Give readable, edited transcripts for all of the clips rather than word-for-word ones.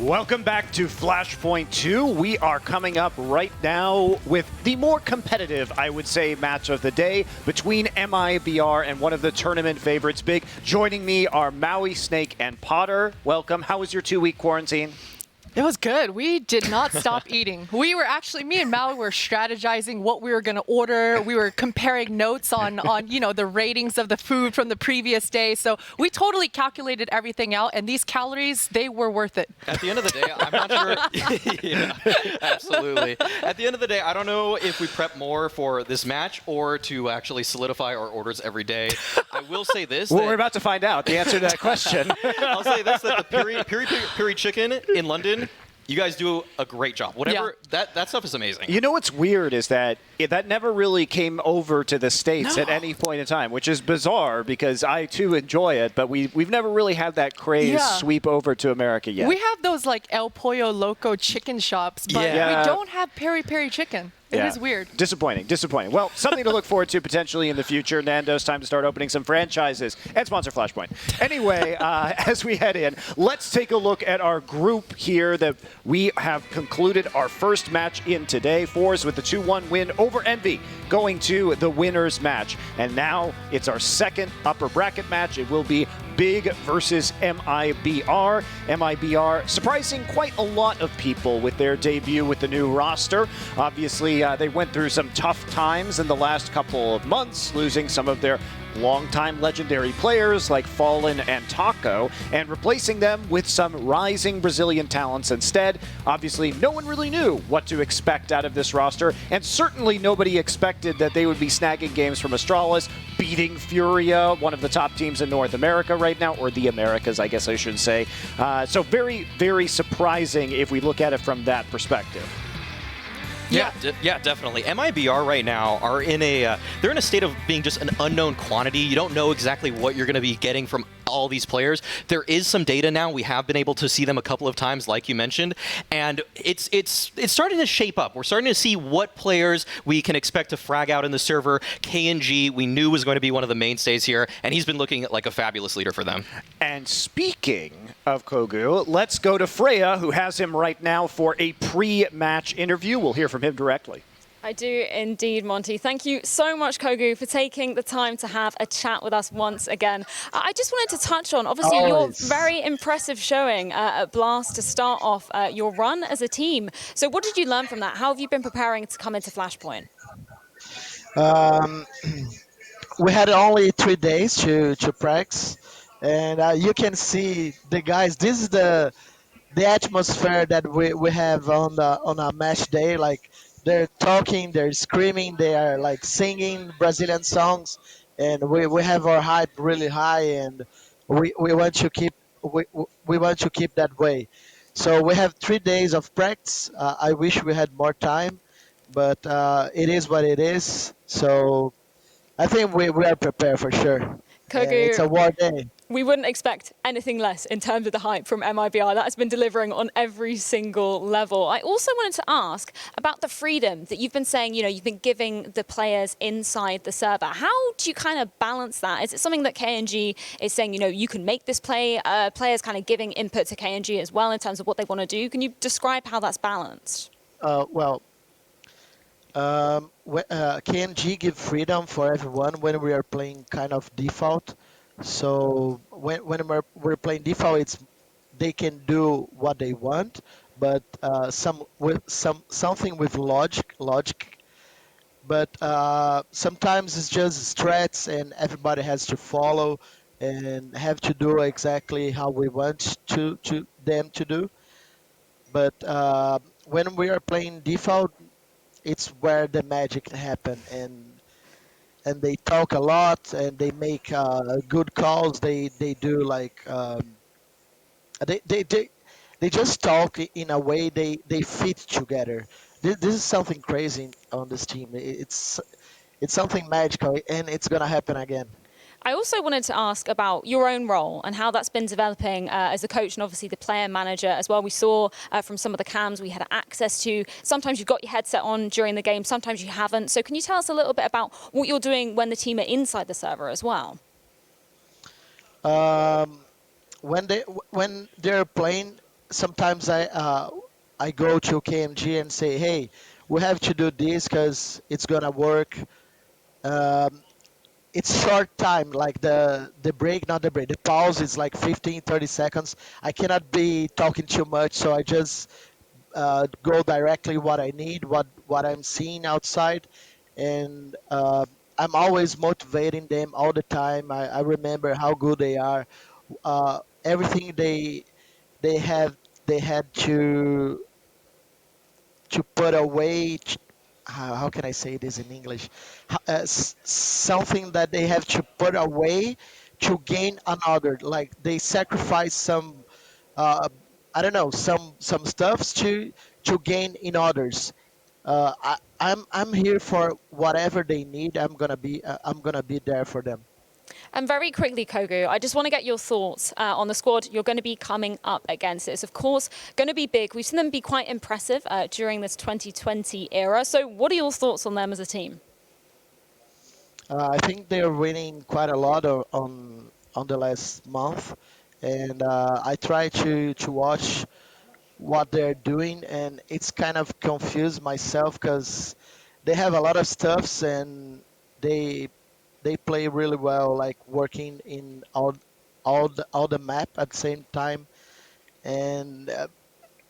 Welcome back to Flashpoint 2. We are coming up right now with the more competitive, I would say, match of the day between MIBR and one of the tournament favorites, Big. Joining me are Maui, Snake, and Potter. Welcome. How was your 2-week quarantine? It was good. We did not stop eating. We were actually, me and Maui were strategizing what we were going to order. We were comparing notes on you know, the ratings of the food from the previous day. So we totally calculated everything out, and these calories, they were worth it. At the end of the day, I'm not sure. Yeah, absolutely. At the end of the day, I don't know if we prep more for this match or to actually solidify our orders every day. I will say this. Well, we're about to find out the answer to that question. I'll say this, that the piri chicken in London, you guys do a great job. Whatever, that stuff is amazing. You know what's weird is that that never really came over to the States at any point in time, which is bizarre because I too enjoy it, but we've never really had that craze sweep over to America yet. We have those like El Pollo Loco chicken shops, but we don't have peri-peri chicken. It is weird. Disappointing. Well, something to look forward to potentially in the future. Nando's time to start opening some franchises and sponsor Flashpoint. Anyway, as we head in, let's take a look at our group here that we have concluded our first match in today. Fours with the 2-1 win over Envy, going to the winners match. And now it's our second upper bracket match. It will be Big versus MIBR. MIBR surprising quite a lot of people with their debut with the new roster. Obviously, they went through some tough times in the last couple of months, losing some of their longtime legendary players like Fallen and Taco, and replacing them with some rising Brazilian talents instead. Obviously, no one really knew what to expect out of this roster, and certainly nobody expected that they would be snagging games from Astralis, beating Furia, one of the top teams in North America right now, or the Americas, I guess I should say. So very, very surprising if we look at it from that perspective. Yeah, definitely. MIBR right now are they're in a state of being just an unknown quantity. You don't know exactly what you're going to be getting from all these players. There is some data now. We have been able to see them a couple of times, like you mentioned, and it's starting to shape up. We're starting to see what players we can expect to frag out in the server. KiNK, we knew was going to be one of the mainstays here, and he's been looking like a fabulous leader for them. And speaking of Kogu, let's go to Freya, who has him right now for a pre-match interview. We'll hear from him directly. I do indeed, Monty. Thank you so much, Kogu, for taking the time to have a chat with us once again. I just wanted to touch on, obviously, your very impressive showing at Blast to start off your run as a team. So what did you learn from that? How have you been preparing to come into Flashpoint? We had only 3 days to practice, and you can see the guys. This is the atmosphere that we have on a match day. Like, they're talking, they're screaming, they are like singing Brazilian songs, and we have our hype really high, and we want to keep we want to keep that way. So we have 3 days of practice. I wish we had more time, but it is what it is. So I think we are prepared for sure. Kogu, it's a war day. We wouldn't expect anything less in terms of the hype from MIBR. That has been delivering on every single level. I also wanted to ask about the freedom that you've been saying, you've been giving the players inside the server. How do you kind of balance that? Is it something that KiNK is saying, you can make this play, players kind of giving input to KiNK as well in terms of what they want to do? Can you describe how that's balanced? KiNK give freedom for everyone when we are playing kind of default. So when we're playing default, they can do what they want, but something with logic. But sometimes it's just strats, and everybody has to follow and have to do exactly how we want them to do. But when we are playing default, it's where the magic happen, and they talk a lot, and they make good calls. They do like they just talk in a way they fit together. This is something crazy on this team. It's something magical, and it's gonna happen again. I also wanted to ask about your own role and how that's been developing as a coach and obviously the player manager as well. We saw from some of the cams we had access to. Sometimes you've got your headset on during the game, sometimes you haven't. So can you tell us a little bit about what you're doing when the team are inside the server as well? When they're playing, sometimes I go to KMG and say, hey, we have to do this because it's gonna work. Um, it's short time, like the break, not the break, the pause is like 15, 30 seconds. I cannot be talking too much, so I just go directly what I need, what I'm seeing outside, and I'm always motivating them all the time. I remember how good they are. Everything they have they had to put away. How can I say this in English? Something that they have to put away to gain another. Like they sacrifice some, uh, I don't know, some stuffs to gain in others. I'm here for whatever they need. I'm gonna be there for them. And very quickly, Kogu, I just want to get your thoughts on the squad you're going to be coming up against. It's, of course, going to be big. We've seen them be quite impressive during this 2020 era. So what are your thoughts on them as a team? I think they're winning quite a lot on the last month, and I try to watch what they're doing, and it's kind of confused myself because they have a lot of stuffs and they they play really well, like working in all the map at the same time, and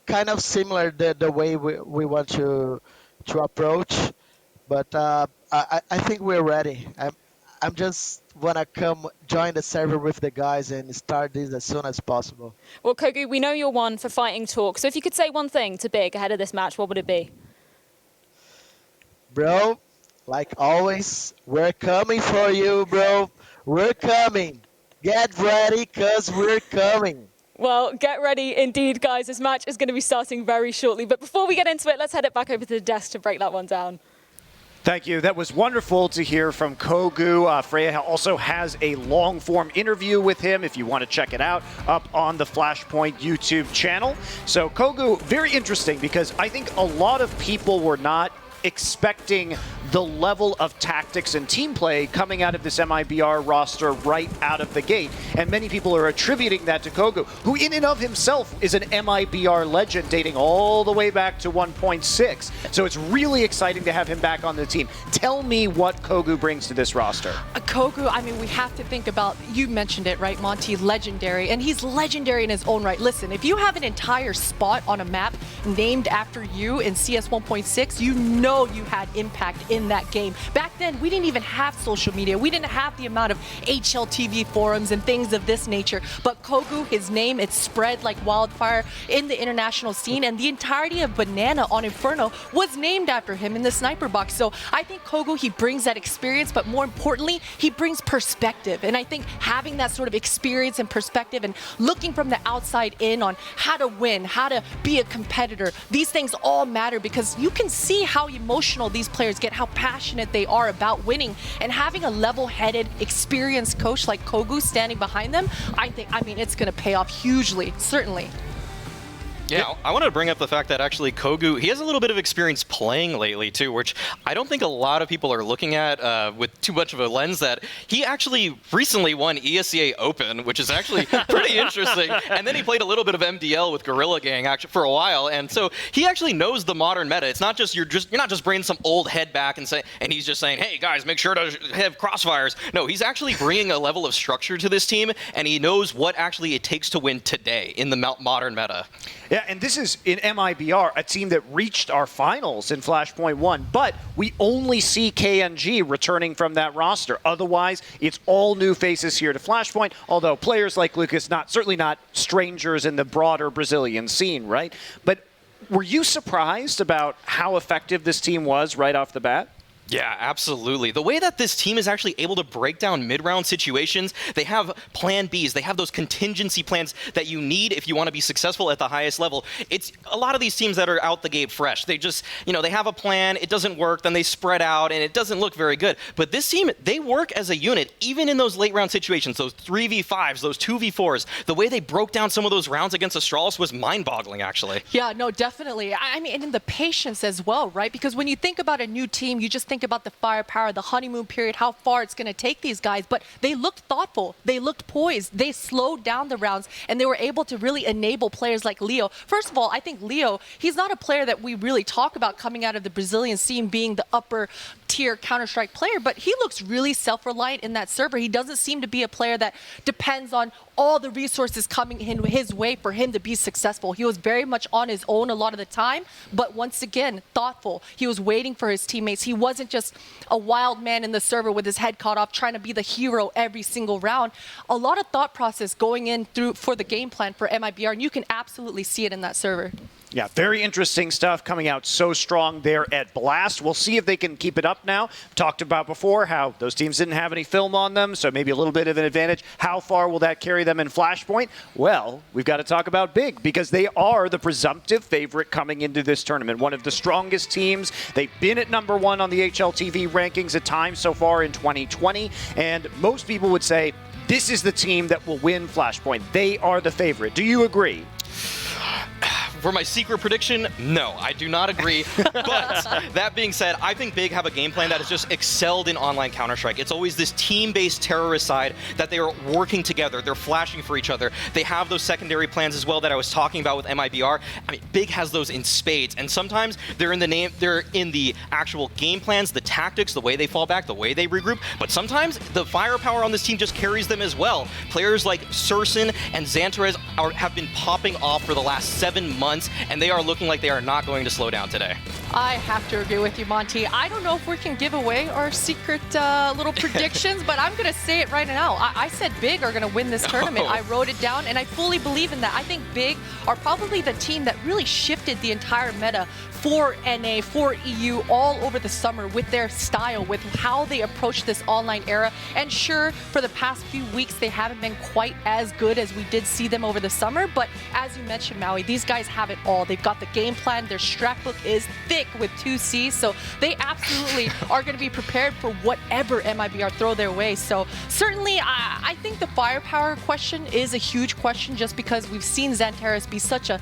kind of similar the way we want to approach. But I think we're ready. I'm just wanna come join the server with the guys and start this as soon as possible. Well, Kogu, we know you're one for fighting talk. So if you could say one thing to Big ahead of this match, what would it be? Bro, like always, we're coming for you, bro. We're coming. Get ready, cause we're coming. Well, get ready indeed, guys. This match is going to be starting very shortly. But before we get into it, let's head it back over to the desk to break that one down. Thank you. That was wonderful to hear from Kogu. Freya also has a long-form interview with him, if you want to check it out, up on the Flashpoint YouTube channel. So Kogu, very interesting, because I think a lot of people were not expecting the level of tactics and team play coming out of this MIBR roster right out of the gate. And many people are attributing that to Kogu, who in and of himself is an MIBR legend dating all the way back to 1.6. So it's really exciting to have him back on the team. Tell me what Kogu brings to this roster. Kogu, I mean, we have to think about, you mentioned it, right, Monty, legendary. And he's legendary in his own right. Listen, if you have an entire spot on a map named after you in CS 1.6, you know you had impact in that game. Back then, we didn't even have social media. We didn't have the amount of HLTV forums and things of this nature. But Kogu, his name, it spread like wildfire in the international scene, and the entirety of Banana on Inferno was named after him in the sniper box. So I think Kogu, he brings that experience, but more importantly, he brings perspective. And I think having that sort of experience and perspective and looking from the outside in on how to win, how to be a competitor, these things all matter because you can see how emotional these players get, how passionate they are about winning, and having a level-headed, experienced coach like Kogu standing behind them, I mean, it's going to pay off hugely, certainly. Yeah, I wanted to bring up the fact that actually Kogu, he has a little bit of experience playing lately too, which I don't think a lot of people are looking at with too much of a lens. That he actually recently won ESEA Open, which is actually pretty interesting. And then he played a little bit of MDL with Gorilla Gang actually for a while, and so he actually knows the modern meta. It's not just you're not just bringing some old head back and he's just saying, hey guys, make sure to have crossfires. No, he's actually bringing a level of structure to this team, and he knows what actually it takes to win today in the modern meta. Yeah, and this is in MIBR, a team that reached our finals in Flashpoint 1, but we only see KNG returning from that roster. Otherwise, it's all new faces here to Flashpoint, although players like Lucas, certainly not strangers in the broader Brazilian scene, right? But were you surprised about how effective this team was right off the bat? Yeah, absolutely. The way that this team is actually able to break down mid-round situations, they have plan Bs, they have those contingency plans that you need if you want to be successful at the highest level. It's a lot of these teams that are out the gate fresh. They just, they have a plan, it doesn't work, then they spread out, and it doesn't look very good. But this team, they work as a unit, even in those late round situations, those 3v5s, those 2v4s. The way they broke down some of those rounds against Astralis was mind-boggling, actually. Yeah, no, definitely. I mean, and the patience as well, right? Because when you think about a new team, you just think think about the firepower, the honeymoon period, how far it's going to take these guys, but they looked thoughtful. They looked poised. They slowed down the rounds, and they were able to really enable players like Leo. First of all, I think Leo, he's not a player that we really talk about coming out of the Brazilian scene being the upper tier Counter-Strike player, but he looks really self-reliant in that server. He doesn't seem to be a player that depends on all the resources coming in his way for him to be successful. He was very much on his own a lot of the time, but once again, thoughtful. He was waiting for his teammates. He wasn't just a wild man in the server with his head cut off trying to be the hero every single round. A lot of thought process going in through for the game plan for MIBR, and you can absolutely see it in that server. Yeah, very interesting stuff coming out so strong there at Blast. We'll see if they can keep it up now. Talked about before how those teams didn't have any film on them, so maybe a little bit of an advantage. How far will that carry them in Flashpoint? Well, we've got to talk about Big, because they are the presumptive favorite coming into this tournament. One of the strongest teams. They've been at #1 on the HLTV rankings at times so far in 2020, and most people would say this is the team that will win Flashpoint. They are the favorite. Do you agree? For my secret prediction, no, I do not agree. But that being said, I think Big have a game plan that has just excelled in online Counter-Strike. It's always this team-based terrorist side that they are working together. They're flashing for each other. They have those secondary plans as well that I was talking about with MIBR. I mean, Big has those in spades, and sometimes they're in the actual game plans, the tactics, the way they fall back, the way they regroup. But sometimes the firepower on this team just carries them as well. Players like Surson and Xantarez have been popping off for the last 7 months, and they are looking like they are not going to slow down today. I have to agree with you, Monty. I don't know if we can give away our secret little predictions, but I'm going to say it right now. I said Big are going to win this tournament. I wrote it down, and I fully believe in that. I think Big are probably the team that really shifted the entire meta for NA, for EU, all over the summer with their style, with how they approach this online era. And sure, for the past few weeks, they haven't been quite as good as we did see them over the summer. But as you mentioned, Maui, these guys have it all. They've got the game plan. Their strat book is thick with 2 C's. So they absolutely are going to be prepared for whatever MIBR throw their way. So certainly, I think the firepower question is a huge question just because we've seen Xantarez be such a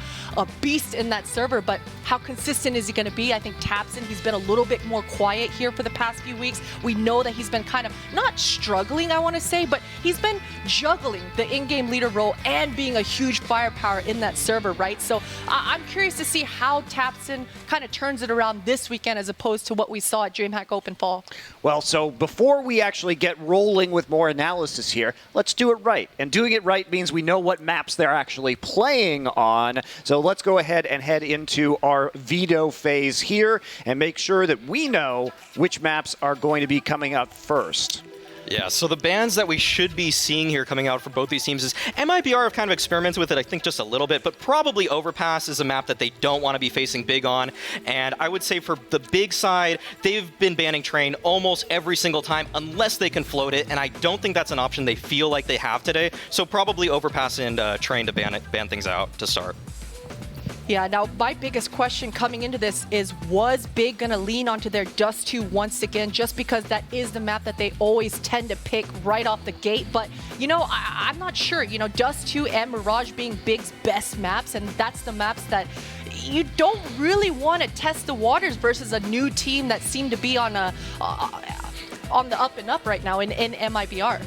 beast in that server. But how consistent is he going to be? I think Tapson, he's been a little bit more quiet here for the past few weeks. We know that he's been kind of not struggling, I want to say, but he's been juggling the in-game leader role and being a huge firepower in that server, right? So I'm curious to see how Tapson kind of turns it around this weekend as opposed to what we saw at DreamHack Open Fall. Well, so before we actually get rolling with more analysis here, let's do it right. And doing it right means we know what maps they're actually playing on. So let's go ahead and head into our veto phase here and make sure that we know which maps are going to be coming up first. Yeah, so the bans that we should be seeing here coming out for both these teams is MIBR have kind of experimented with it, I think, just a little bit, but probably Overpass is a map that they don't want to be facing Big on. And I would say for the Big side, they've been banning Train almost every single time unless they can float it, and I don't think that's an option they feel like they have today. So probably Overpass and Train to ban things out to start. Yeah, now my biggest question coming into this is, was Big going to lean onto their Dust 2 once again, just because that is the map that they always tend to pick right off the gate? But, you know, I'm not sure. You know, Dust 2 and Mirage being Big's best maps, and that's the maps that you don't really want to test the waters versus a new team that seem to be on the up and up right now in MIBR.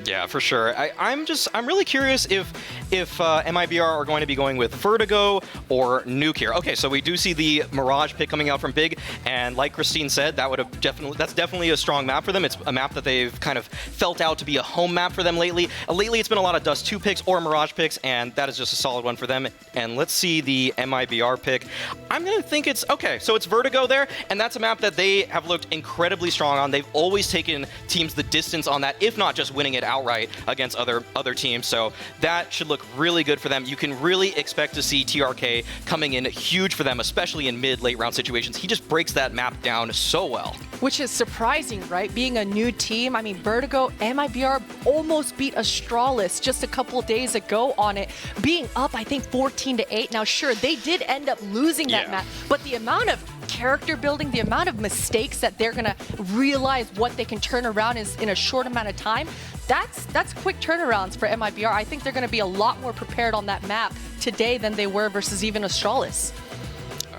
Yeah, for sure. I'm really curious if MIBR are going to be going with Vertigo or Nuke here. Okay, so we do see the Mirage pick coming out from Big, and like Christine said, that's definitely a strong map for them. It's a map that they've kind of felt out to be a home map for them lately. Lately, it's been a lot of Dust 2 picks or Mirage picks, and that is just a solid one for them. And let's see the MIBR pick. I'm going to think it's, okay, so it's Vertigo there, and that's a map that they have looked incredibly strong on. They've always taken teams the distance on that, if not just winning it outright against other teams. So that should look really good for them. You can really expect to see TRK coming in huge for them, especially in mid-late round situations. He just breaks that map down so well. Which is surprising, right? Being a new team. I mean, Vertigo, MIBR almost beat Astralis just a couple days ago on it, being up, I think, 14-8. Now, sure, they did end up losing that map, but the amount of character building, the amount of mistakes that they're going to realize what they can turn around is in a short amount of time, that's quick turnarounds for MIBR. I think they're going to be a lot more prepared on that map today than they were versus even Astralis.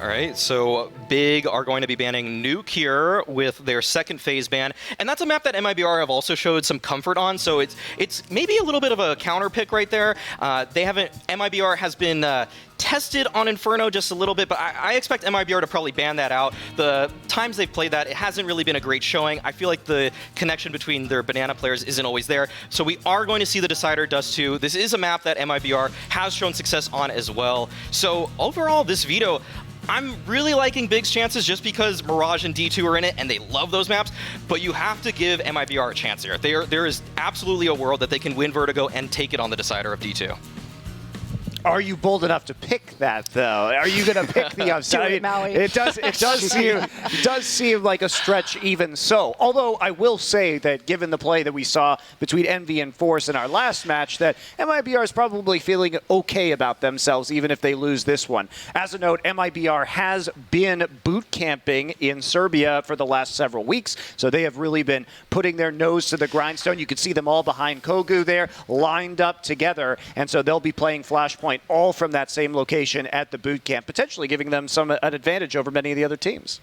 All right, so Big are going to be banning Nuke here with their second phase ban, and that's a map that MIBR have also showed some comfort on, so it's maybe a little bit of a counter pick right there. MIBR has been tested on Inferno just a little bit, but I expect MIBR to probably ban that out. The times they've played that, it hasn't really been a great showing. I feel like the connection between their banana players isn't always there, so we are going to see the Decider Dust 2. This is a map that MIBR has shown success on as well. So overall, this veto, I'm really liking Big's chances just because Mirage and D2 are in it, and they love those maps, but you have to give MIBR a chance here. There is absolutely a world that they can win Vertigo and take it on the Decider of D2. Are you bold enough to pick that, though? Are you going to pick the upside? It does seem like a stretch even so. Although I will say that given the play that we saw between Envy and Force in our last match, that MIBR is probably feeling okay about themselves even if they lose this one. As a note, MIBR has been boot camping in Serbia for the last several weeks, so they have really been putting their nose to the grindstone. You can see them all behind Kogu there, lined up together, and so they'll be playing Flashpoint all from that same location at the boot camp, potentially giving them an advantage over many of the other teams.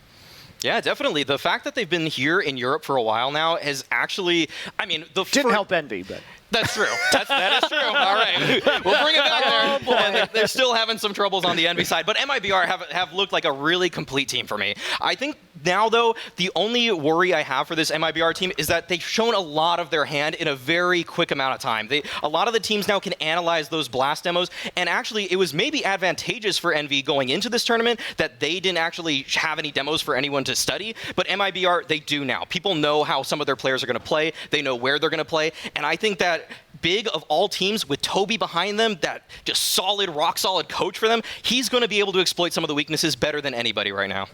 Yeah, definitely. The fact that they've been here in Europe for a while now has actually, I mean, didn't help Envy, but that's true. That is true. All right, we'll bring it back there. And they're still having some troubles on the Envy side, but MIBR have looked like a really complete team for me. I think now, though, the only worry I have for this MIBR team is that they've shown a lot of their hand in a very quick amount of time. A lot of the teams now can analyze those blast demos, and actually, it was maybe advantageous for Envy going into this tournament that they didn't actually have any demos for anyone to study, but MIBR, they do now. People know how some of their players are going to play. They know where they're going to play, and I think that Big of all teams with Toby behind them, that just solid, rock solid coach for them, he's going to be able to exploit some of the weaknesses better than anybody right now.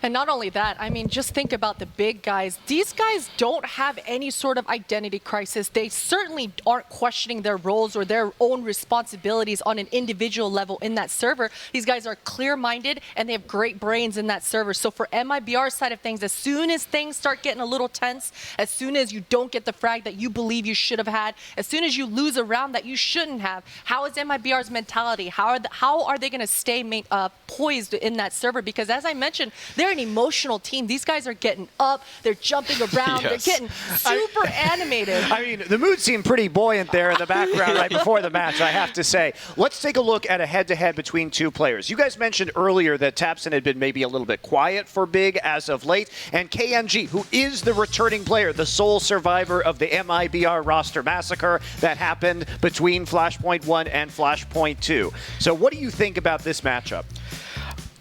And not only that, I mean, just think about the big guys. These guys don't have any sort of identity crisis. They certainly aren't questioning their roles or their own responsibilities on an individual level in that server. These guys are clear-minded, and they have great brains in that server. So for MIBR's side of things, as soon as things start getting a little tense, as soon as you don't get the frag that you believe you should have had, as soon as you lose a round that you shouldn't have, how is MIBR's mentality? How are they going to stay poised in that server? Because as I mentioned, they're an emotional team. These guys are getting up, they're jumping around, Yes. they're getting super animated. I mean, the mood seemed pretty buoyant there in the background right before the match, I have to say. Let's take a look at a head-to-head between two players. You guys mentioned earlier that Tapson had been maybe a little bit quiet for Big as of late, and KNG, who is the returning player, the sole survivor of the MIBR roster massacre that happened between Flashpoint 1 and Flashpoint 2. So what do you think about this matchup?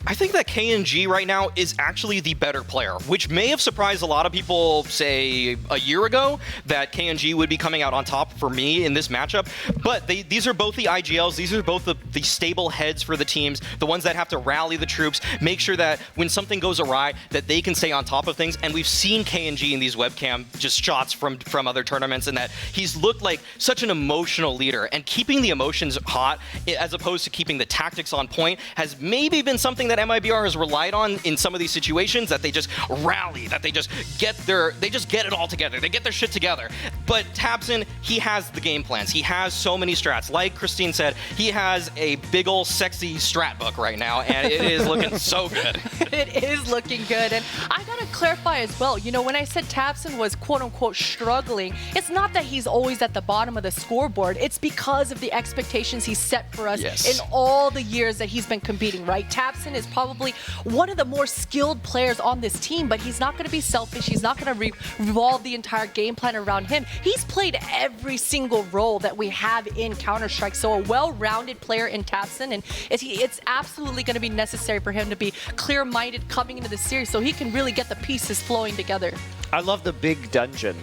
I think that KNG right now is actually the better player, which may have surprised a lot of people, say, a year ago, that KNG would be coming out on top for me in this matchup. But these are both the IGLs. These are both the stable heads for the teams, the ones that have to rally the troops, make sure that when something goes awry, that they can stay on top of things. And we've seen KNG in these webcam just shots from other tournaments, and that he's looked like such an emotional leader. And keeping the emotions hot, as opposed to keeping the tactics on point, has maybe been something that MIBR has relied on in some of these situations, that they just rally, that they just get it all together, they get their shit together. But Tapson, he has the game plans. He has so many strats. Like Christine said, he has a big ol' sexy strat book right now, and it is looking so good. It is looking good. And I gotta clarify as well, you know, when I said Tapson was quote-unquote struggling, it's not that he's always at the bottom of the scoreboard. It's because of the expectations he set for us in all the years that he's been competing, right? Tapson is probably one of the more skilled players on this team, but he's not going to be selfish. He's not going to revolve the entire game plan around him. He's played every single role that we have in Counter-Strike, so a well-rounded player in Tapson, and it's absolutely going to be necessary for him to be clear-minded coming into the series so he can really get the pieces flowing together. I love the big dungeon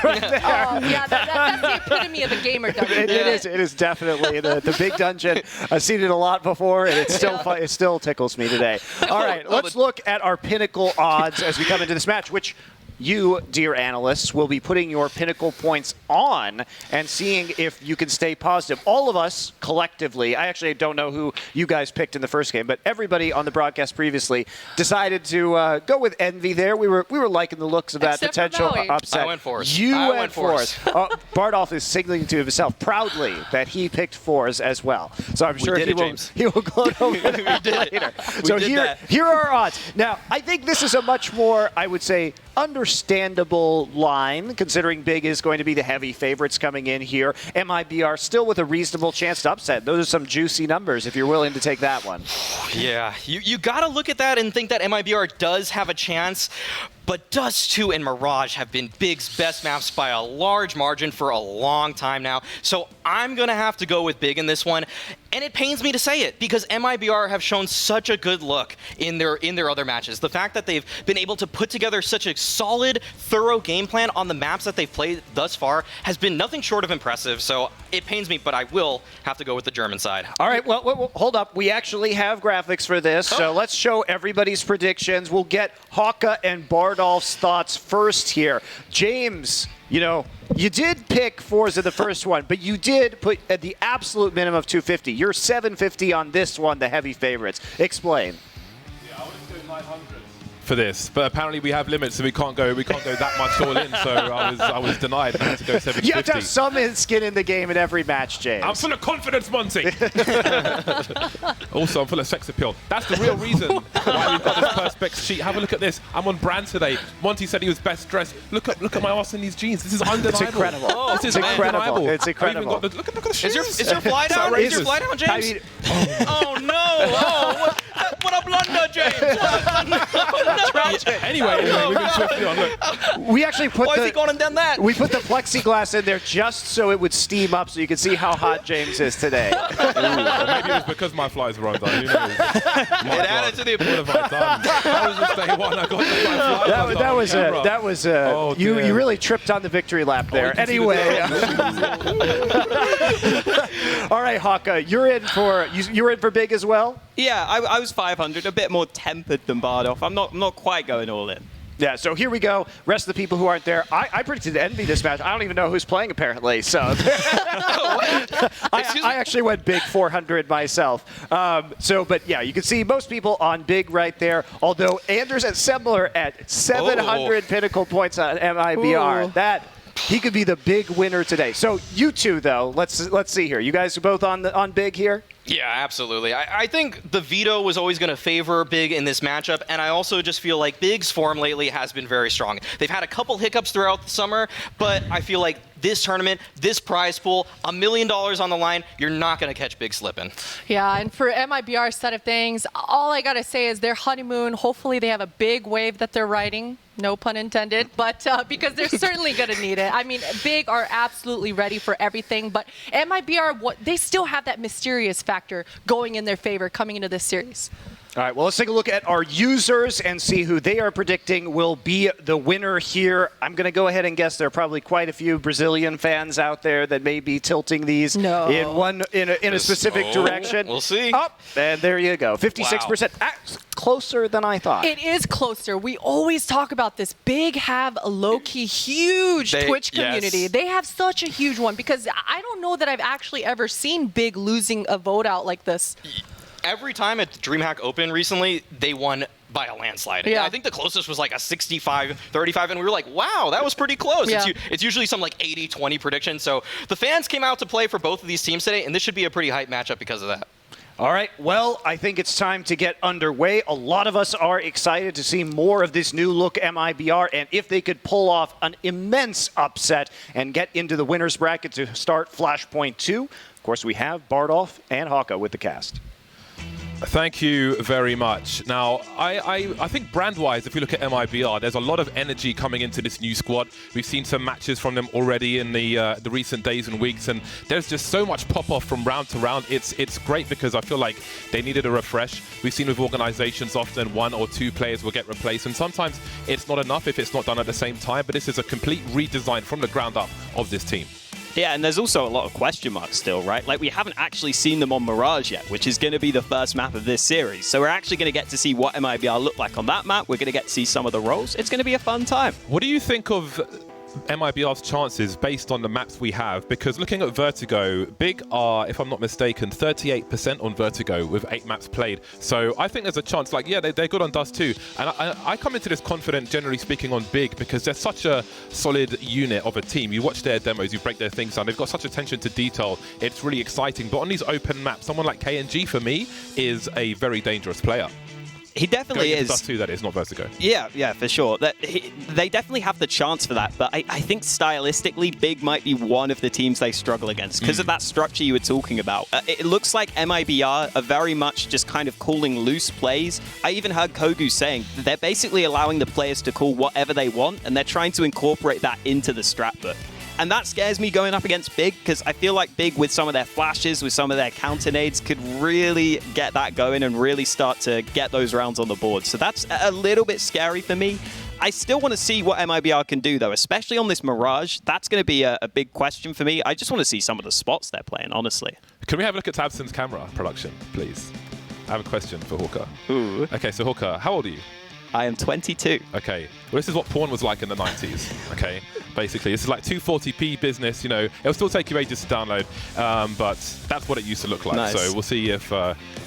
right there. Yeah, that's the epitome of a gamer dungeon. It is definitely the big dungeon. I've seen it a lot before, and it's still fun. It still tickles me today. All right, let's look at our pinnacle odds as we come into this match, which you, dear analysts, will be putting your pinnacle points on and seeing if you can stay positive. All of us collectively, I actually don't know who you guys picked in the first game, but everybody on the broadcast previously decided to go with Envy there. We were liking the looks of that Except potential for Maui. upset. I went Force. You I went went Force. Force. Bardolph is signaling to himself proudly that he picked Force as well. So I'm sure did it, James. he will gloat over that later. So here are our odds. Now, I think this is a much more, I would say, understandable line, considering Big is going to be the heavy favorites coming in here. MIBR still with a reasonable chance to upset. Those are some juicy numbers if you're willing to take that one. Yeah, you got to look at that and think that MIBR does have a chance. But Dust 2 and Mirage have been Big's best maps by a large margin for a long time now. So I'm going to have to go with Big in this one. And it pains me to say it because MIBR have shown such a good look in their other matches. The fact that they've been able to put together such a solid, thorough game plan on the maps that they've played thus far has been nothing short of impressive. So it pains me, but I will have to go with the German side. All right, well, hold up. We actually have graphics for this, so let's show everybody's predictions. We'll get Haka and Bardolph's thoughts first here. James, you know, you did pick Forza the first one, but you did put at the absolute minimum of 250. You're 750 on this one, the heavy favorites. Explain. Yeah, I would have said 900 for this, but apparently we have limits, so we can't go that much all in. So I was denied. I had to go 750. You have to have some skin in the game in every match, James. I'm full of confidence, Monty. Also, I'm full of sex appeal. That's the real reason why we've got this Perspex sheet. Have a look at this. I'm on brand today. Monty said he was best dressed. Look at my ass in these jeans. This is undeniable. It's incredible. Oh, It's incredible. It's incredible. Look at the shoes. Is your fly down? Is your fly down, James? I mean, oh no! Oh, what a blunder, James! Anyway, moving swiftly on. Look. we actually put Why has he gone and done that? We put the plexiglass in there just so it would steam up, so you could see how hot James is today. Or maybe it was because my flies were undone. Who knows? It added to the What have I done? That was just day one. I got my flies That was Oh, you dear. really tripped on the victory lap there. you can see the Anyway, all right, Haka, you're in for Big as well. Yeah, I was 500, a bit more tempered than Bardolph. I'm not quite going all in. Yeah, so here we go. Rest of the people who aren't there. I predicted Envy this match. I don't even know who's playing, apparently. So I actually went Big 400 myself. But yeah, you can see most people on Big right there. Although Anders and Semmler at 700 pinnacle points on MIBR. Ooh. He could be the big winner today. So you two, though, let's see here. You guys are both on Big here? Yeah, absolutely. I think the veto was always going to favor Big in this matchup, and I also just feel like Big's form lately has been very strong. They've had a couple hiccups throughout the summer, but I feel like this tournament, this prize pool, $1 million on the line, you're not going to catch Big slipping. Yeah, and for MIBR's side of things, all I got to say is their honeymoon, hopefully they have a big wave that they're riding. No pun intended, but because they're certainly going to need it. I mean, Big are absolutely ready for everything, but MIBR, they still have that mysterious factor going in their favor coming into this series. All right, well, let's take a look at our users and see who they are predicting will be the winner here. I'm going to go ahead and guess there are probably quite a few Brazilian fans out there that may be tilting these in a specific direction. We'll see. Up, and there you go. 56%. Wow. Closer than I thought. It is closer. We always talk about this. Big have a low-key huge Twitch community. Yes. They have such a huge one because I don't know that I've actually ever seen Big losing a vote out like this. Every time at DreamHack Open recently, they won by a landslide. Yeah. I think the closest was like a 65-35, and we were like, wow, that was pretty close. Yeah. It's usually some like 80-20 prediction. So the fans came out to play for both of these teams today, and this should be a pretty hype matchup because of that. All right, well, I think it's time to get underway. A lot of us are excited to see more of this new look MIBR, and if they could pull off an immense upset and get into the winner's bracket to start Flashpoint 2. Of course, we have Bardolph and Haka with the cast. Thank you very much. Now, I think brand-wise, if you look at MIBR, there's a lot of energy coming into this new squad. We've seen some matches from them already in the recent days and weeks, and there's just so much pop-off from round to round. It's great because I feel like they needed a refresh. We've seen with organizations often 1 or 2 players will get replaced, and sometimes it's not enough if it's not done at the same time, but this is a complete redesign from the ground up of this team. Yeah, and there's also a lot of question marks still, right? Like, we haven't actually seen them on Mirage yet, which is going to be the first map of this series. So we're actually going to get to see what MIBR look like on that map. We're going to get to see some of the roles. It's going to be a fun time. What do you think of MIBR's chances based on the maps we have? Because looking at Vertigo, Big are, if I'm not mistaken, 38% on Vertigo with 8 maps played. So I think there's a chance, like, yeah, they're good on Dust too. And I come into this confident, generally speaking, on Big because they're such a solid unit of a team. You watch their demos, you break their things down. They've got such attention to detail. It's really exciting. But on these open maps, someone like KiNK for me is a very dangerous player. He definitely is. Dust 2, that is, not Vertigo. Yeah, for sure. They definitely have the chance for that, but I think stylistically, Big might be one of the teams they struggle against because of that structure you were talking about. It looks like MIBR are very much just kind of calling loose plays. I even heard Kogu saying they're basically allowing the players to call whatever they want, and they're trying to incorporate that into the strat book. And that scares me going up against Big, because I feel like Big, with some of their flashes, with some of their counter nades, could really get that going and really start to get those rounds on the board. So that's a little bit scary for me. I still want to see what MIBR can do, though, especially on this Mirage. That's going to be a big question for me. I just want to see some of the spots they're playing, honestly. Can we have a look at Tabson's camera production, please? I have a question for Hawker. Ooh. Okay, so Hawker, how old are you? I am 22. Okay, well, this is what porn was like in the 90s, okay? Basically, this is like 240p business, you know. It'll still take you ages to download, but that's what it used to look like. Nice. So we'll see if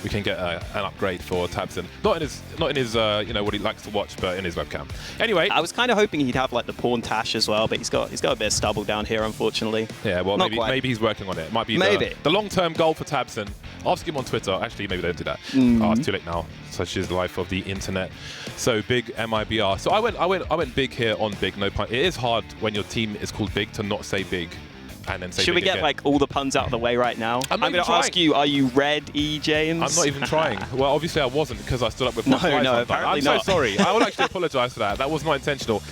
we can get an upgrade for Tabson. Not in his you know, what he likes to watch, but in his webcam. Anyway. I was kind of hoping he'd have like the porn tash as well, but he's got a bit of stubble down here, unfortunately. Yeah, well, maybe he's working on it. It might be the long-term goal for Tabson. Ask him on Twitter. Actually, maybe they don't do that. Oh, it's too late now. Such is the life of the internet. So Big MIBR. So I went Big here on Big. No pun. It is hard when your team is called Big to not say Big, and then say. Should Big we get again. like all the puns out of the way right now? I'm going to ask you: are you Red E James? I'm not even trying. Well, obviously I wasn't because I stood up with my flies no, undone. apparently I'm not. so sorry. I will actually apologise for that. That was not intentional.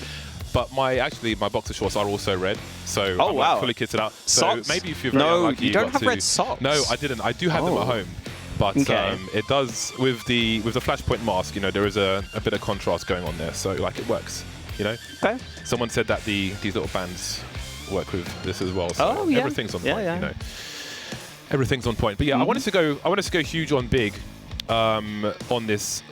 But my boxer shorts are also red, so I'm wow. fully kitted out. So socks? maybe if you're very unlucky, you don't got have to... red socks. No, I didn't. I do have them at home, but Okay. it does with the Flashpoint mask. You know, there is a bit of contrast going on there, so like it works. You know. Okay. Someone said that these little bands work with this as well. So yeah. everything's on point. Yeah. You know, everything's on point. But yeah, I wanted to go huge on Big, on this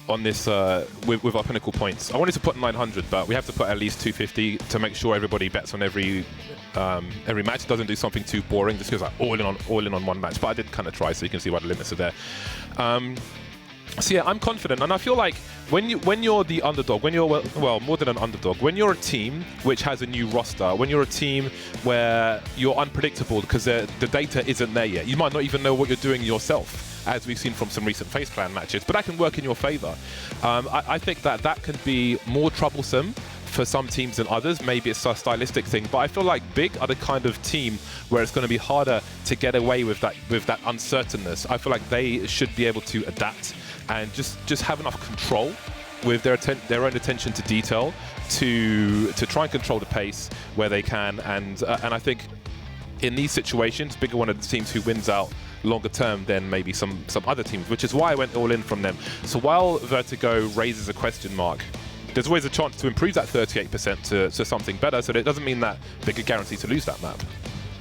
with our pinnacle points. I wanted to put 900, but we have to put at least 250 to make sure everybody bets on every match. It doesn't do something too boring, just goes like all in on one match. But I did kind of try, so you can see why the limits are there. So yeah, I'm confident, and I feel like when you're the underdog, when you're well more than an underdog, when you're a team which has a new roster, when you're a team where you're unpredictable because the data isn't there yet, you might not even know what you're doing yourself, as we've seen from some recent FaZe Clan matches, but that can work in your favor. I think that can be more troublesome for some teams than others. Maybe it's a stylistic thing, but I feel like Big are the kind of team where it's going to be harder to get away with that uncertainness. I feel like they should be able to adapt and just have enough control with their own attention to detail to try and control the pace where they can. And I think in these situations, Big are one of the teams who wins out longer term than maybe some other teams, which is why I went all in from them. So while Vertigo raises a question mark, there's always a chance to improve that 38% to something better, so it doesn't mean that Big are guaranteed to lose that map.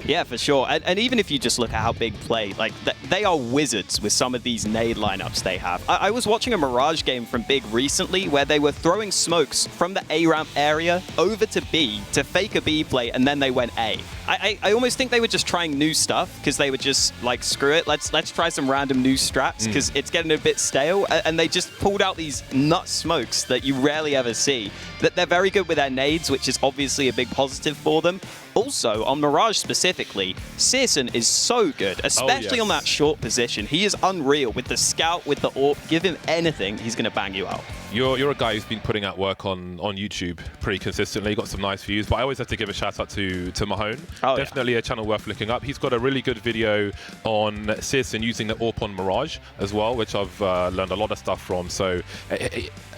Yeah, for sure. And even if you just look at how Big play, like they are wizards with some of these nade lineups they have. I was watching a Mirage game from Big recently where they were throwing smokes from the A ramp area over to B to fake a B play, and then they went A. I almost think they were just trying new stuff because they were just like, screw it, let's try some random new strats because it's getting a bit stale. And they just pulled out these nut smokes that you rarely ever see. That they're very good with their nades, which is obviously a big positive for them. Also, on Mirage specifically, C.R.A.E is so good, especially on that short position. He is unreal with the scout, with the AWP. Give him anything, he's going to bang you out. You're a guy who's been putting out work on YouTube pretty consistently. Got some nice views, but I always have to give a shout out to Mahone. Definitely a channel worth looking up. He's got a really good video on C.R.A.E using the AWP on Mirage as well, which I've learned a lot of stuff from. So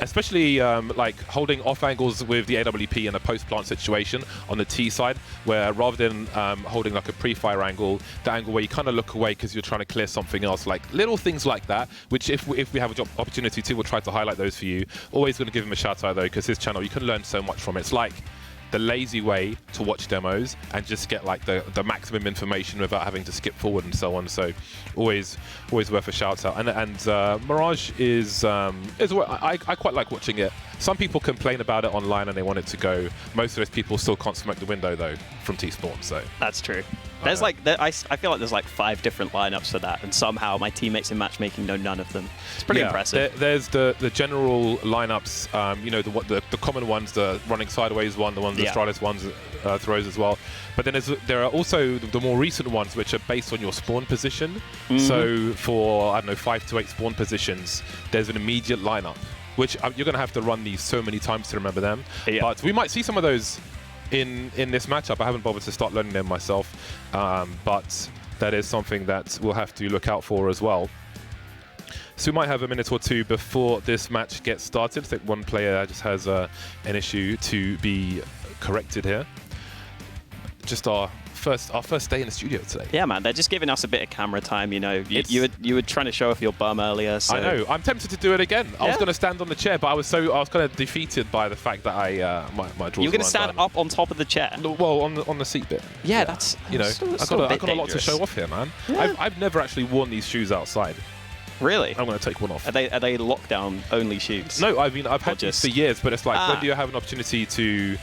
especially like holding off angles with the AWP in a post-plant situation on the T side, where rather than holding like a pre-fire angle, the angle where you kind of look away because you're trying to clear something else, like little things like that, which if we have an opportunity to, we'll try to highlight those for you. Always going to give him a shout out though, because his channel, you can learn so much from it. It's like the lazy way to watch demos and just get like the maximum information without having to skip forward and so on. So always worth a shout out. And Mirage is I quite like watching it. Some people complain about it online and they want it to go. Most of those people still can't smoke the window though from T-Spawn. So that's true. There's I feel like there's like 5 different lineups for that, and somehow my teammates in matchmatching know none of them. It's pretty impressive. There's the general lineups, you know, the common ones, the running sideways one, the ones the Stralis ones throws as well. But then there are also the more recent ones which are based on your spawn position. So for, I don't know, 5 to 8 spawn positions, there's an immediate lineup, which you're going to have to run these so many times to remember them. Yeah. But we might see some of those in this matchup. I haven't bothered to start learning them myself, but that is something that we'll have to look out for as well. So we might have a minute or two before this match gets started. I think one player just has an issue to be corrected here. Just our first day in the studio today. Yeah, man, they're just giving us a bit of camera time. You know, you were trying to show off your bum earlier. So. I know. I'm tempted to do it again. I was going to stand on the chair, but I was kind of defeated by the fact that my drawers. You're going to stand up on top of the chair. Well, on the seat bit. Yeah, that's you know. I've got a lot to show off here, man. Yeah. I've never actually worn these shoes outside. Really? I'm going to take one off. Are they lockdown only shoes? No, I mean I've had these for years, but it's like when do you have an opportunity to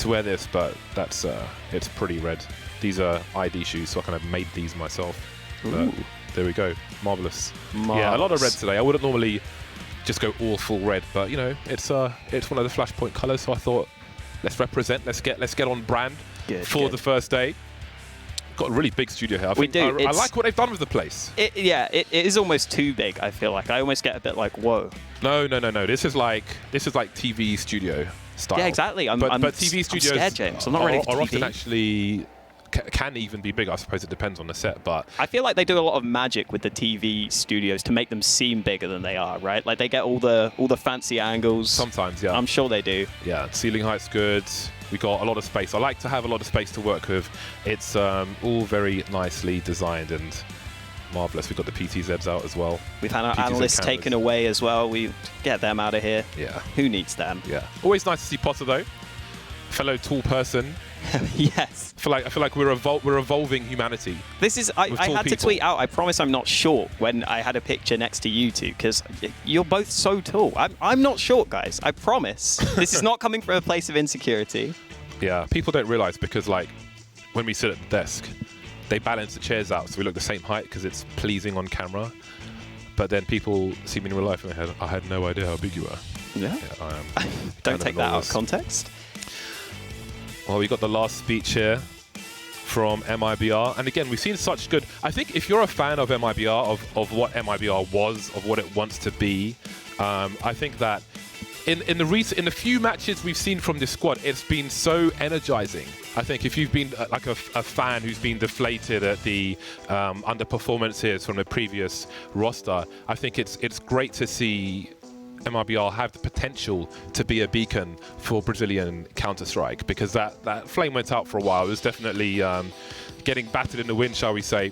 wear this? But that's it's pretty red. These are ID shoes, so I kind of made these myself. But there we go. Marvelous. Yeah, a lot of red today. I wouldn't normally just go all full red, but you know, it's one of the Flashpoint colors, so I thought let's represent. Let's get on brand for the first day. Got a really big studio here. I like what they've done with the place. It is almost too big. I feel like I almost get a bit like whoa. No. This is like TV studio style. Yeah, exactly. But TV studios scared, James. I'm not ready for are TV. often actually can even be big. I suppose it depends on the set, but I feel like they do a lot of magic with the TV studios to make them seem bigger than they are, right? Like they get all the fancy angles. Sometimes, yeah. I'm sure they do. Yeah, ceiling height's good. We got a lot of space. I like to have a lot of space to work with. It's all very nicely designed and marvelous. We've got the PTZs out as well. We've had our analysts taken away as well. We get them out of here. Yeah. Who needs them? Yeah. Always nice to see Potter though. Fellow tall person. Yes. I feel like we're evolving humanity. This is I had to tweet out. I promise I'm not short when I had a picture next to you two because you're both so tall. I'm not short, guys. I promise. This is not coming from a place of insecurity. Yeah. People don't realize because like when we sit at the desk, they balance the chairs out so we look the same height because it's pleasing on camera. But then people see me in real life and I had no idea how big you were. Yeah. I am. Don't take that out of context. Well, we got the last speech here from MIBR. And again, we've seen such good... I think if you're a fan of MIBR, of what MIBR was, of what it wants to be, I think that in the few matches we've seen from this squad, it's been so energizing. I think if you've been like a fan who's been deflated at the underperformances from the previous roster, I think it's great to see MIBR have the potential to be a beacon for Brazilian Counter-Strike because that flame went out for a while. It was definitely getting battered in the wind, shall we say.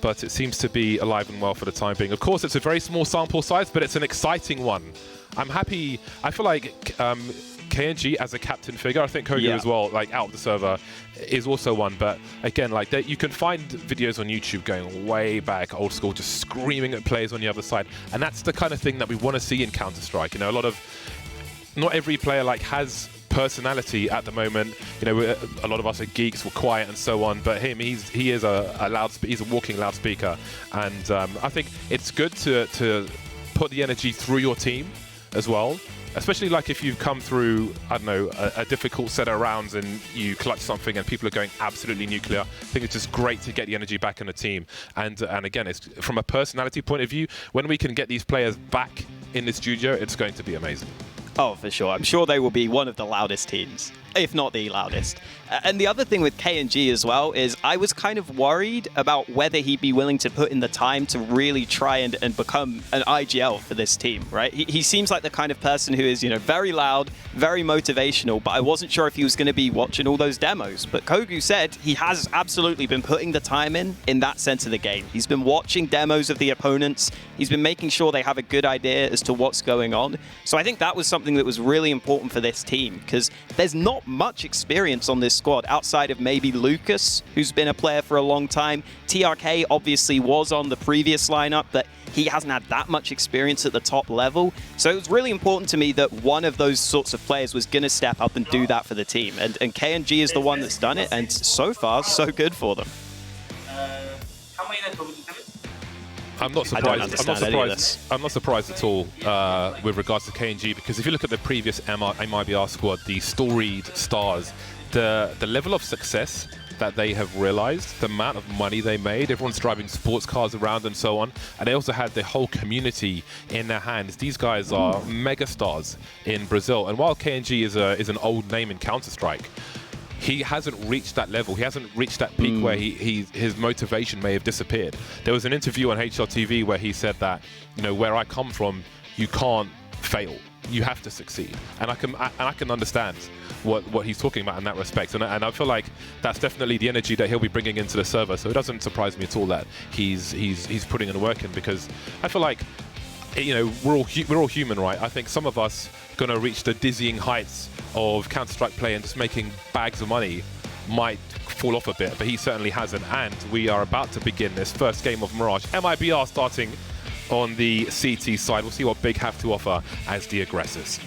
But it seems to be alive and well for the time being. Of course, it's a very small sample size, but it's an exciting one. I'm happy. I feel like KNG as a captain figure, I think Kogu as well, like out of the server, is also one. But again, like you can find videos on YouTube going way back, old school, just screaming at players on the other side, and that's the kind of thing that we want to see in Counter-Strike. You know, not every player like has personality at the moment. You know, a lot of us are geeks, we're quiet and so on. But he is he's a walking loudspeaker, and I think it's good to put the energy through your team as well. Especially like if you've come through, I don't know, a difficult set of rounds and you clutch something and people are going absolutely nuclear. I think it's just great to get the energy back in the team. And again, it's from a personality point of view, when we can get these players back in the studio, it's going to be amazing. Oh, for sure. I'm sure they will be one of the loudest teams, if not the loudest. And the other thing with KNG as well is I was kind of worried about whether he'd be willing to put in the time to really try and become an IGL for this team, right? He seems like the kind of person who is, you know, very loud, very motivational, but I wasn't sure if he was going to be watching all those demos. But Kogu said he has absolutely been putting the time in that sense of the game. He's been watching demos of the opponents. He's been making sure they have a good idea as to what's going on. So I think that was something something that was really important for this team, because there's not much experience on this squad outside of maybe Lucas, who's been a player for a long time. C.R.A.E. obviously was on the previous lineup, but he hasn't had that much experience at the top level. So it was really important to me that one of those sorts of players was going to step up and do that for the team. And KNG is the one that's done it, and so far, so good for them. I'm not surprised. I'm not surprised at all with regards to KNG, because if you look at the previous MIBR squad, the storied stars, the level of success that they have realized, the amount of money they made, everyone's driving sports cars around and so on, and they also had the whole community in their hands. These guys are mega stars in Brazil, and while KNG is an old name in Counter-Strike, he hasn't reached that level. He hasn't reached that peak where his motivation may have disappeared. There was an interview on HLTV where he said that, you know, where I come from, you can't fail. You have to succeed, and I can understand what he's talking about in that respect, and I feel like that's definitely the energy that he'll be bringing into the server. So it doesn't surprise me at all that he's putting in the work in, because I feel like, you know, we're all human, right? I think some of us gonna reach the dizzying heights of Counter-Strike play and just making bags of money might fall off a bit, but he certainly hasn't. And we are about to begin this first game of Mirage. MIBR starting on the CT side. We'll see what Big have to offer as the aggressors.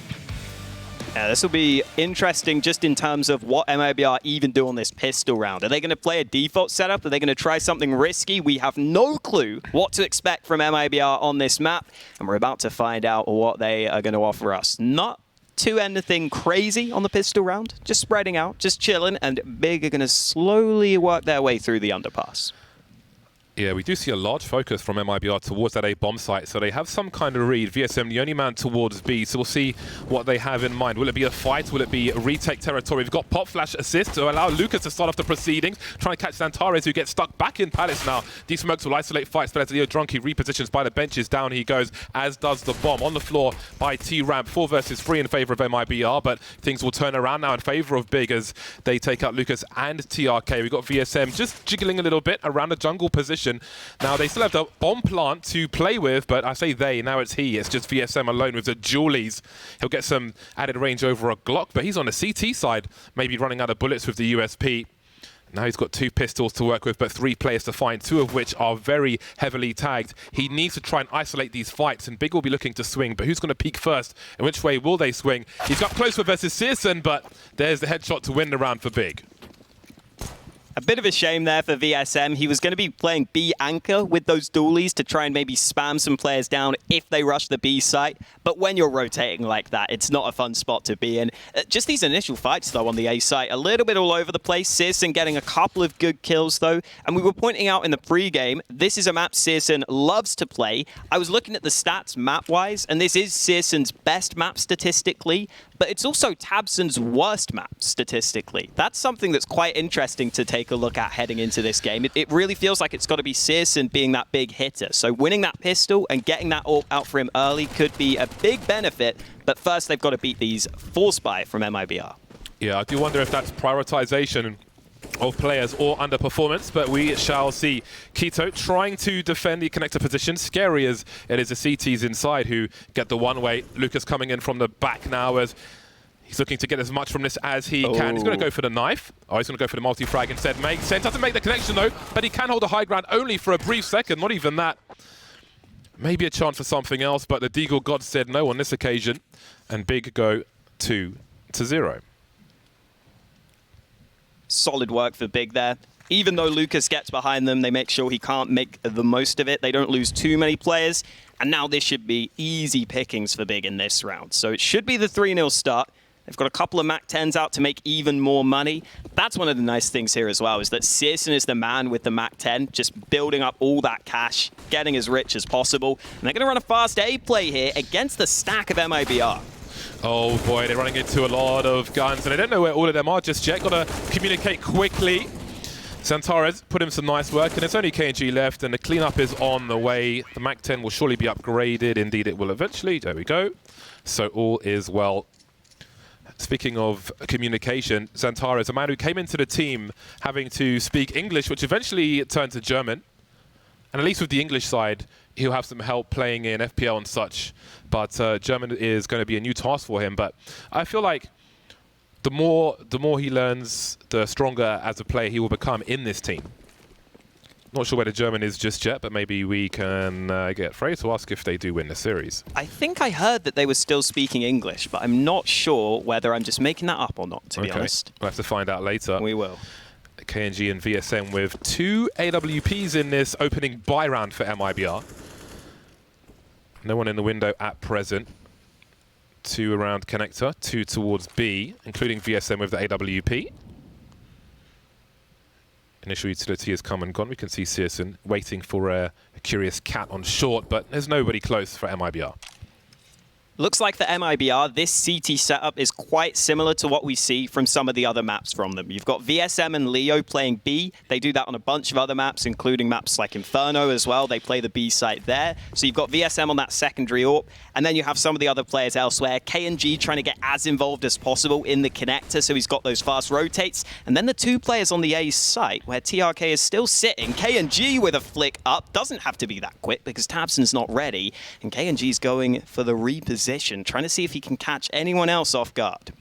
Yeah, this will be interesting just in terms of what MIBR even do on this pistol round. Are they going to play a default setup? Are they going to try something risky? We have no clue what to expect from MIBR on this map, and we're about to find out what they are going to offer us. Not too anything crazy on the pistol round, just spreading out, just chilling, and Big are going to slowly work their way through the underpass. Yeah, we do see a large focus from MIBR towards that A bomb site, so they have some kind of read. VSM, the only man towards B, so we'll see what they have in mind. Will it be a fight? Will it be a retake territory? We've got Pop Flash assist to allow Lucas to start off the proceedings, trying to catch Zantares, who gets stuck back in Palace now. These smokes will isolate fights, but as Leo Drunk, he repositions by the benches. Down he goes, as does the bomb. On the floor by T-Ramp, 4 versus 3 in favor of MIBR, but things will turn around now in favor of Big as they take out Lucas and TRK. We've got VSM just jiggling a little bit around the jungle position. Now they still have the bomb plant to play with, but I say they, now it's he. It's just VSM alone with the Julies. He'll get some added range over a Glock, but he's on the CT side, maybe running out of bullets with the USP. Now he's got 2 pistols to work with, but 3 players to find, 2 of which are very heavily tagged. He needs to try and isolate these fights, and Big will be looking to swing, but who's going to peek first? And which way will they swing? He's got closer versus C.R.A.E, but there's the headshot to win the round for Big. A bit of a shame there for VSM. He was going to be playing B anchor with those dualies to try and maybe spam some players down if they rush the B site. But when you're rotating like that, it's not a fun spot to be in. Just these initial fights, though, on the A site, a little bit all over the place. C.R.A.E getting a couple of good kills, though. And we were pointing out in the pre-game, this is a map C.R.A.E loves to play. I was looking at the stats map-wise, and this is C.R.A.E.'s best map statistically, but it's also Tabson's worst map statistically. That's something that's quite interesting to take a look at heading into this game. It really feels like it's got to be C.R.A.E being that big hitter. So winning that pistol and getting that AWP out for him early could be a big benefit, but first they've got to beat these 4 spy from MIBR. Yeah, I do wonder if that's prioritization of players or underperformance, but we shall see. Keto trying to defend the connector position. Scary as it is the CTs inside who get the one-way. Lucas coming in from the back now as he's looking to get as much from this as he can. He's going to go for the knife. Oh, he's going to go for the multi-frag instead. Makes sense. Doesn't make the connection though, but he can hold the high ground only for a brief second. Not even that. Maybe a chance for something else, but the Deagle God said no on this occasion. And Big go 2-0. Solid work for Big there. Even though Lucas gets behind them, they make sure he can't make the most of it. They don't lose too many players. And now this should be easy pickings for Big in this round. So it should be the 3-0 start. They've got a couple of Mac 10s out to make even more money. That's one of the nice things here as well, is that C.R.A.E is the man with the Mac 10, just building up all that cash, getting as rich as possible. And they're going to run a fast A play here against the stack of MIBR. Oh boy, they're running into a lot of guns, and I don't know where all of them are just yet. Got to communicate quickly. Zantares put him some nice work, and it's only KNG left, and the cleanup is on the way. The Mac 10 will surely be upgraded. Indeed, it will eventually. There we go. So all is well. Speaking of communication, Zantares, a man who came into the team having to speak English, which eventually turned to German. And at least with the English side, he'll have some help playing in FPL and such. But German is going to be a new task for him. But I feel like the more he learns, the stronger as a player he will become in this team. Not sure where the German is just yet, but maybe we can get Frey to ask if they do win the series. I think I heard that they were still speaking English, but I'm not sure whether I'm just making that up or not, to be honest. We'll have to find out later. We will. KNG and VSM with 2 AWPs in this opening buy round for MIBR. No one in the window at present. 2 around connector, 2 towards B, including VSM with the AWP. Initial utility has come and gone. We can see Searson waiting for a curious cat on short, but there's nobody close for MIBR. Looks like for MIBR, this CT setup is quite similar to what we see from some of the other maps from them. You've got VSM and Leo playing B. They do that on a bunch of other maps, including maps like Inferno as well. They play the B site there. So you've got VSM on that secondary AWP, and then you have some of the other players elsewhere. KNG trying to get as involved as possible in the connector, so he's got those fast rotates. And then the 2 players on the A site, where TRK is still sitting. KNG with a flick up. Doesn't have to be that quick because Tabson's not ready. And KNG's going for the reposition, trying to see if he can catch anyone else off guard.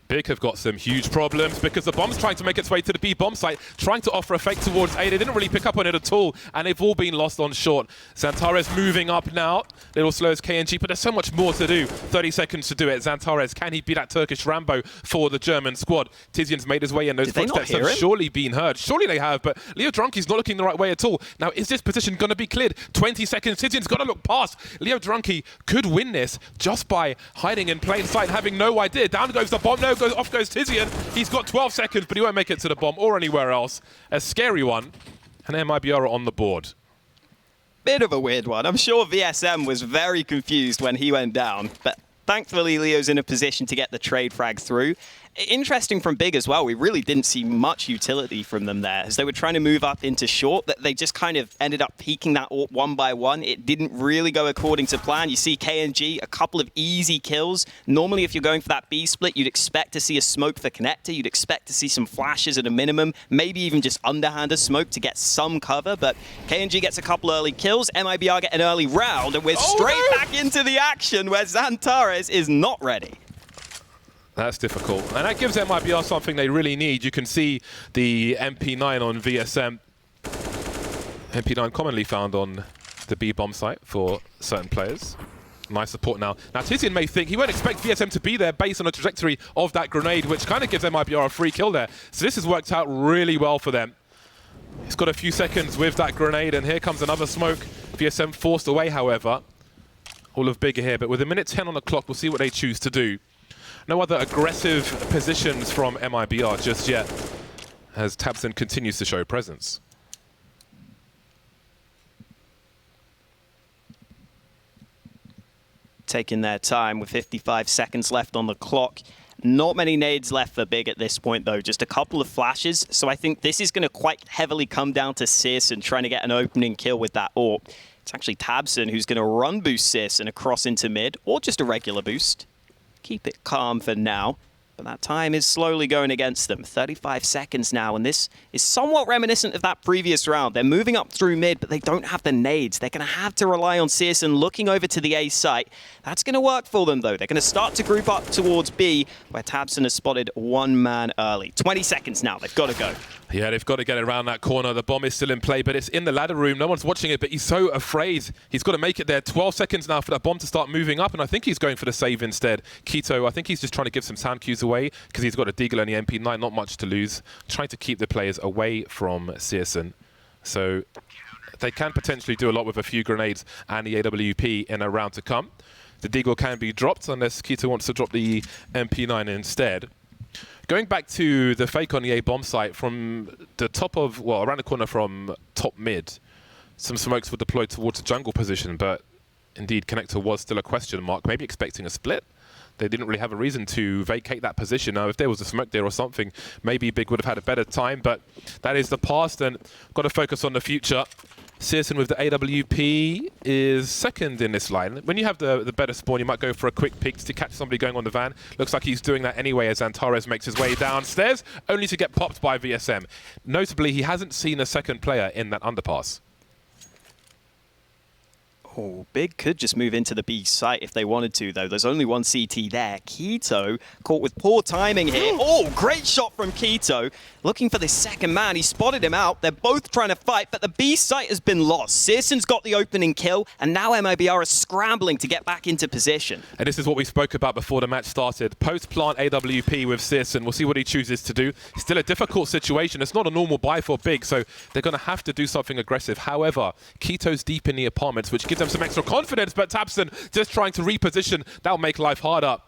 Big have got some huge problems because the bomb's trying to make its way to the B bomb site, trying to offer a fake towards A. They didn't really pick up on it at all, and they've all been lost on short. Xantares moving up now. Little slow as KNG, but there's so much more to do. 30 seconds to do it. Xantares, can he be that Turkish Rambo for the German squad? Tizian's made his way in. Those footsteps have surely been heard. Surely they have, but Leo Drunky's not looking the right way at all. Now, is this position going to be cleared? 20 seconds. Tizian's got to look past. Leo Drunky could win this just by hiding in plain sight and having no idea. Down goes the bomb. No, off goes Tizian. He's got 12 seconds, but he won't make it to the bomb or anywhere else. A scary one. And MIBR are on the board. Bit of a weird one. I'm sure VSM was very confused when he went down, but thankfully Leo's in a position to get the trade frag through. Interesting from Big as well, we really didn't see much utility from them there. As they were trying to move up into short, that they just kind of ended up peeking that AWP one by one. It didn't really go according to plan. You see KNG, a couple of easy kills. Normally, if you're going for that B split, you'd expect to see a smoke for connector. You'd expect to see some flashes at a minimum, maybe even just underhander smoke to get some cover. But KNG gets a couple early kills. MIBR get an early round, and we're straight back into the action where Xantares is not ready. That's difficult. And that gives MIBR something they really need. You can see the MP9 on VSM. MP9 commonly found on the B bomb site for certain players. Nice support now. Now Tizian may think he won't expect VSM to be there based on the trajectory of that grenade, which kind of gives MIBR a free kill there. So this has worked out really well for them. He's got a few seconds with that grenade, and here comes another smoke. VSM forced away, however. All of Big are here, but with a minute 10 on the clock, we'll see what they choose to do. No other aggressive positions from MIBR just yet, as Tabson continues to show presence. Taking their time with 55 seconds left on the clock. Not many nades left for Big at this point, though. Just a couple of flashes. So I think this is going to quite heavily come down to Searson trying to get an opening kill with that AWP. It's actually Tabson who's going to run boost Searson across into mid, or just a regular boost. Keep it calm for now, but that time is slowly going against them. 35 seconds now, and this is somewhat reminiscent of that previous round. They're moving up through mid, but they don't have the nades. They're going to have to rely on Searson looking over to the A site. That's going to work for them, though. They're going to start to group up towards B, where Tabson has spotted one man early. 20 seconds now. They've got to go. Yeah, they've got to get around that corner. The bomb is still in play, but it's in the ladder room. No one's watching it, but he's so afraid. He's got to make it there. 12 seconds now for that bomb to start moving up, and I think he's going for the save instead. Keto, I think he's just trying to give some sound cues away because he's got a Deagle and the MP9, not much to lose. Trying to keep the players away from Searson. So they can potentially do a lot with a few grenades and the AWP in a round to come. The Deagle can be dropped unless Keto wants to drop the MP9 instead. Going back to the fake on the A bomb site from the top of, well, around the corner from top mid, some smokes were deployed towards the jungle position, but indeed connector was still a question mark, maybe expecting a split. They didn't really have a reason to vacate that position. Now, if there was a smoke there or something, maybe Big would have had a better time, but that is the past and got to focus on the future. Searson with the AWP is second in this line. When you have the better spawn, you might go for a quick peek to catch somebody going on the van. Looks like he's doing that anyway as Xantares makes his way downstairs, only to get popped by VSM. Notably, he hasn't seen a second player in that underpass. Oh, Big could just move into the B site if they wanted to, though. There's only one CT there. Keto caught with poor timing here. Oh, great shot from Keto. Looking for the second man. He spotted him out. They're both trying to fight, but the B site has been lost. C.R.A.E's got the opening kill, and now MIBR is scrambling to get back into position. And this is what we spoke about before the match started. Post-plant AWP with C.R.A.E, we'll see what he chooses to do. Still a difficult situation. It's not a normal buy for Big, so they're going to have to do something aggressive. However, Keto's deep in the apartments, which gives them some extra confidence, but Tabson just trying to reposition. That'll make life harder.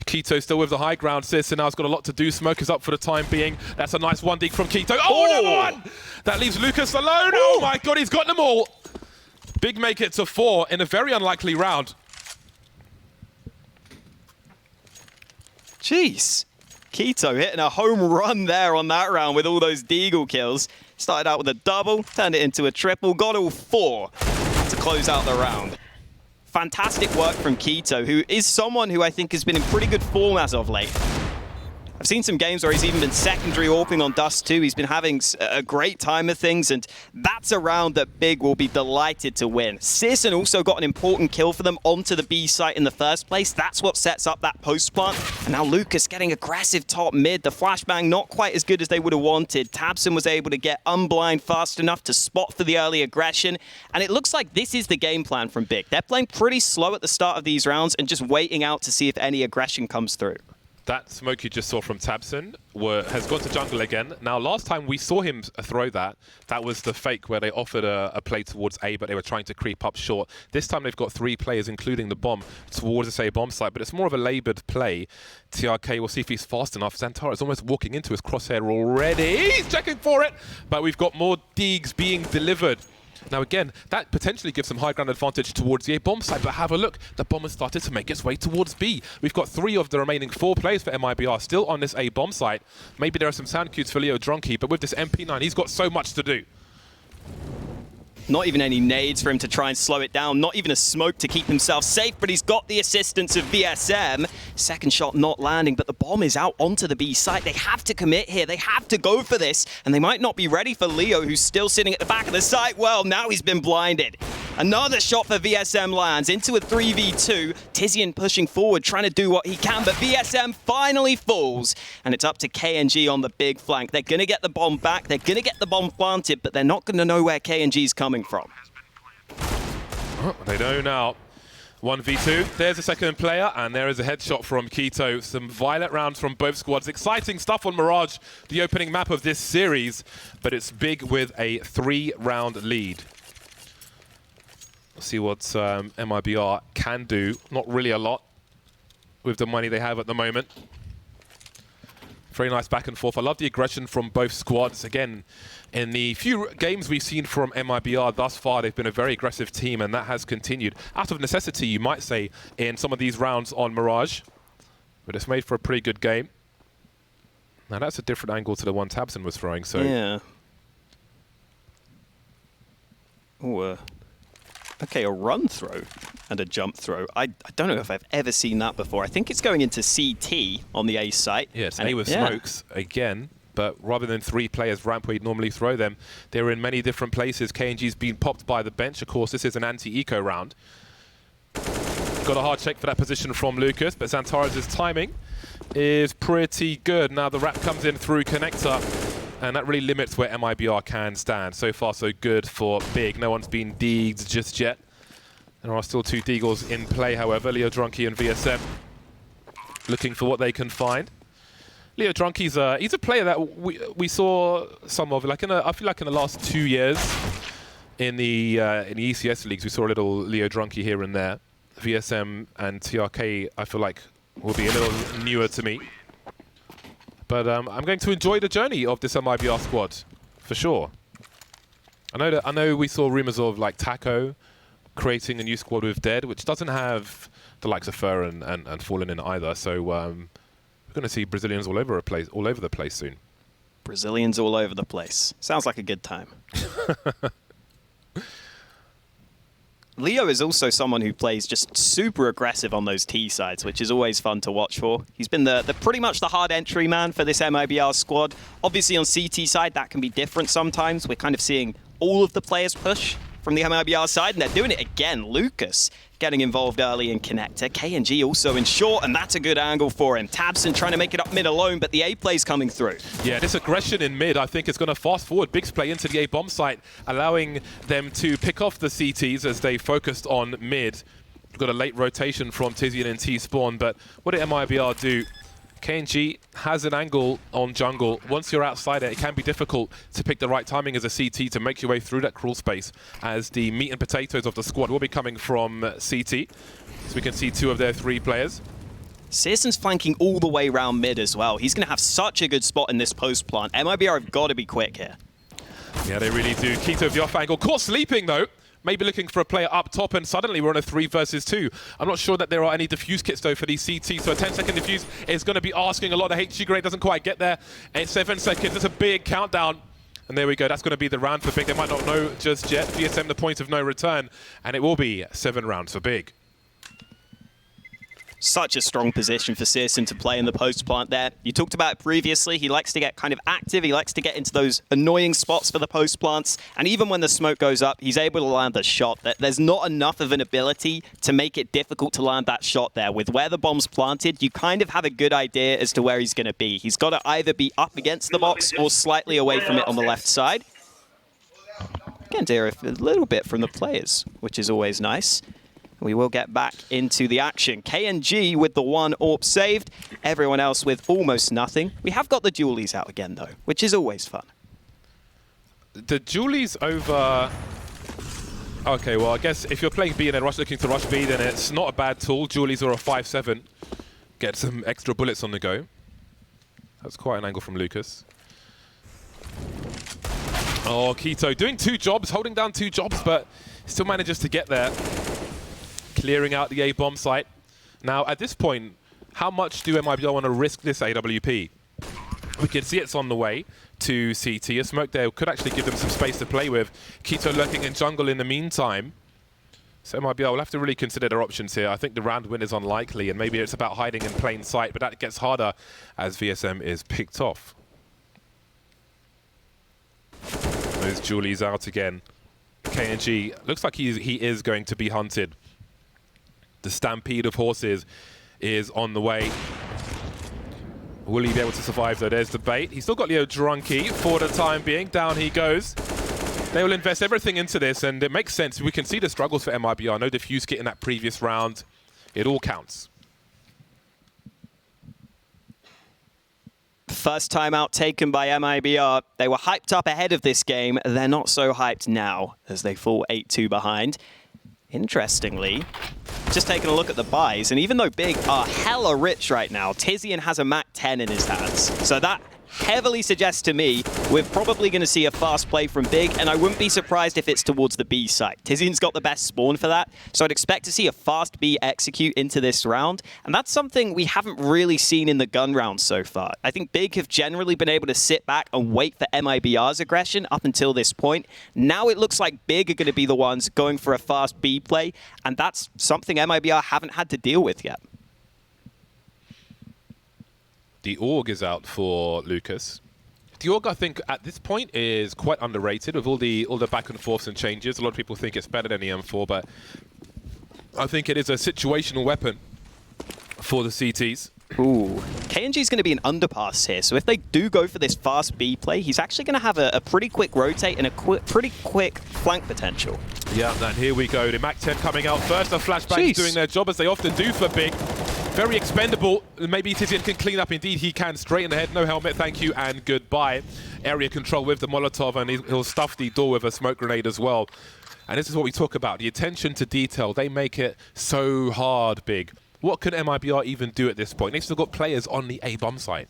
Keto still with the high ground. C.R.A.E now's got a lot to do. Smoke is up for the time being. That's a nice one dig from Keto. Oh, another one! That leaves Lucas alone. Oh my God, he's got them all. Big make it to 4 in a very unlikely round. Jeez. Keto hitting a home run there on that round with all those Deagle kills. Started out with a double, turned it into a triple, got all 4 to close out the round. Fantastic work from Keto, who is someone who I think has been in pretty good form as of late. I've seen some games where he's even been secondary AWPing on Dust 2. He's been having a great time of things, and that's a round that Big will be delighted to win. C.R.A.E also got an important kill for them onto the B site in the first place. That's what sets up that post plant. And now Lucas getting aggressive top mid. The flashbang not quite as good as they would have wanted. Tabson was able to get unblind fast enough to spot for the early aggression. And it looks like this is the game plan from Big. They're playing pretty slow at the start of these rounds and just waiting out to see if any aggression comes through. That smoke you just saw from Tabson has gone to jungle again. Now, last time we saw him throw that was the fake where they offered a play towards A, but they were trying to creep up short. This time they've got 3 players, including the bomb, towards this A bomb site, but it's more of a laboured play. TRK, we'll see if he's fast enough. Xantara is almost walking into his crosshair already. He's checking for it, but we've got more Deags being delivered. Now again, that potentially gives some high ground advantage towards the A bomb site, but have a look. The bomb has started to make its way towards B. We've got 3 of the remaining 4 players for MIBR still on this A bomb site. Maybe there are some sound cues for Leo Drunky, but with this MP9, he's got so much to do. Not even any nades for him to try and slow it down. Not even a smoke to keep himself safe, but he's got the assistance of VSM. Second shot not landing, but the bomb is out onto the B site. They have to commit here. They have to go for this, and they might not be ready for Leo, who's still sitting at the back of the site. Well, now he's been blinded. Another shot for VSM lands into a 3v2. Tizian pushing forward, trying to do what he can, but VSM finally falls, and it's up to KNG on the big flank. They're going to get the bomb back. They're going to get the bomb planted, but they're not going to know where KNG's coming from. Oh, they know now. 1v2. There's a second player, and there is a headshot from Keto. Some violent rounds from both squads. Exciting stuff on Mirage, the opening map of this series, but it's Big with a 3-round lead. Let's see what MIBR can do. Not really a lot with the money they have at the moment. Very nice back and forth. I love the aggression from both squads. Again, in the few games we've seen from MIBR thus far, they've been a very aggressive team, and that has continued. Out of necessity, you might say, in some of these rounds on Mirage. But it's made for a pretty good game. Now, that's a different angle to the one Tabson was throwing, so... Yeah. Ooh, okay, a run throw and a jump throw. I don't know if I've ever seen that before. I think it's going into CT on the A site. Yes, A with smokes again, but rather than 3 players ramp where you'd normally throw them, they're in many different places. KNG's been popped by the bench. Of course, this is an anti-eco round. Got a hard check for that position from Lucas, but Xantara's timing is pretty good. Now the wrap comes in through connector, and that really limits where MIBR can stand. So far, so good for Big. No one's been deagged just yet. There are still 2 deagles in play, however. Leo Drunky and VSM looking for what they can find. Leo Drunky's he's a player that we saw some of. Like I feel like in the last 2 years in the ECS leagues, we saw a little Leo Drunky here and there. VSM and TRK, I feel like, will be a little newer to me. But I'm going to enjoy the journey of this MIBR squad, for sure. I know we saw rumors of like Taco creating a new squad with Dead, which doesn't have the likes of Fur and Fallen in either. So we're going to see Brazilians all over the place soon. Brazilians all over the place. Sounds like a good time. Leo is also someone who plays just super aggressive on those T sides, which is always fun to watch for. He's been the pretty much the hard entry man for this MIBR squad. Obviously on CT side, that can be different sometimes. We're kind of seeing all of the players push from the MIBR side, and they're doing it again. Lucas getting involved early in connector. KNG also in short, and that's a good angle for him. Tabson trying to make it up mid alone, but the A play's coming through. Yeah, this aggression in mid, I think, is going to fast forward Big's play into the A bomb site, allowing them to pick off the CTs as they focused on mid. We've got a late rotation from Tizian and T-Spawn, but what did MIBR do? KNG has an angle on jungle. Once you're outside it can be difficult to pick the right timing as a CT to make your way through that crawl space, as the meat and potatoes of the squad will be coming from CT. So we can see 2 of their 3 players. Searson's flanking all the way around mid as well. He's going to have such a good spot in this post plant. MIBR have got to be quick here. Yeah, they really do. Keto with the off angle. Caught sleeping though. Maybe looking for a player up top, and suddenly we're on a 3 versus 2. I'm not sure that there are any diffuse kits though for these CT, so a 10-second diffuse is going to be asking a lot. The HG grade doesn't quite get there. It's 7 seconds. It's a big countdown. And there we go. That's going to be the round for Big. They might not know just yet. VSM the point of no return, and it will be 7 rounds for Big. Such a strong position for Searson to play in the post plant there. You talked about it previously. He likes to get kind of active. He likes to get into those annoying spots for the post plants. And even when the smoke goes up, he's able to land the shot. There's not enough of an ability to make it difficult to land that shot there. With where the bomb's planted, you kind of have a good idea as to where he's going to be. He's got to either be up against the box or slightly away from it on the left side. Again, hear a little bit from the players, which is always nice. We will get back into the action. KNG with the 1 AWP saved. Everyone else with almost nothing. We have got the dualies out again, though, which is always fun. The dualies over... Okay, well, I guess if you're playing B and then looking to rush B, then it's not a bad tool. Dualies are a 5-7. Get some extra bullets on the go. That's quite an angle from Lucas. Oh, Keto doing 2 jobs, holding down 2 jobs, but still manages to get there. Clearing out the A-bomb site. Now, at this point, how much do MIBR want to risk this AWP? We can see it's on the way to CT. A smoke there could actually give them some space to play with. Keto lurking in jungle in the meantime. So MIBR will have to really consider their options here. I think the round win is unlikely, and maybe it's about hiding in plain sight, but that gets harder as VSM is picked off. Those Julies out again. KNG looks like he is going to be hunted. The stampede of horses is on the way. Will he be able to survive though? There's the bait. He's still got Leo Drunky for the time being. Down he goes. They will invest everything into this, and it makes sense. We can see the struggles for MIBR. No diffuse kit in that previous round. It all counts. First time out taken by MIBR. They were hyped up ahead of this game. They're not so hyped now as they fall 8-2 behind. Interestingly, just taking a look at the buys, and even though Big are hella rich right now, Tizian has a Mac 10 in his hands. So that heavily suggests to me we're probably going to see a fast play from Big, and I wouldn't be surprised if it's towards the B site. Tizian's got the best spawn for that, so I'd expect to see a fast B execute into this round, and that's something we haven't really seen in the gun round so far. I think Big have generally been able to sit back and wait for MIBR's aggression up until this point. Now it looks like Big are going to be the ones going for a fast B play, and that's something MIBR haven't had to deal with yet. The AUG is out for Lucas. The AUG, I think, at this point is quite underrated with all the back and forths and changes. A lot of people think it's better than the M4, but I think it is a situational weapon for the CTs. Ooh. KNG's going to be an underpass here, so if they do go for this fast B play, he's actually going to have a pretty quick rotate and a pretty quick flank potential. Yeah, and here we go. The Mac 10 coming out first. The flashbacks doing their job as they often do for Big. Very expendable. Maybe Tizian can clean up. Indeed, he can. Straight in the head. No helmet. Thank you and goodbye. Area control with the Molotov, and he'll stuff the door with a smoke grenade as well. And this is what we talk about. The attention to detail. They make it so hard, Big. What can MIBR even do at this point? They've still got players on the A-bomb site.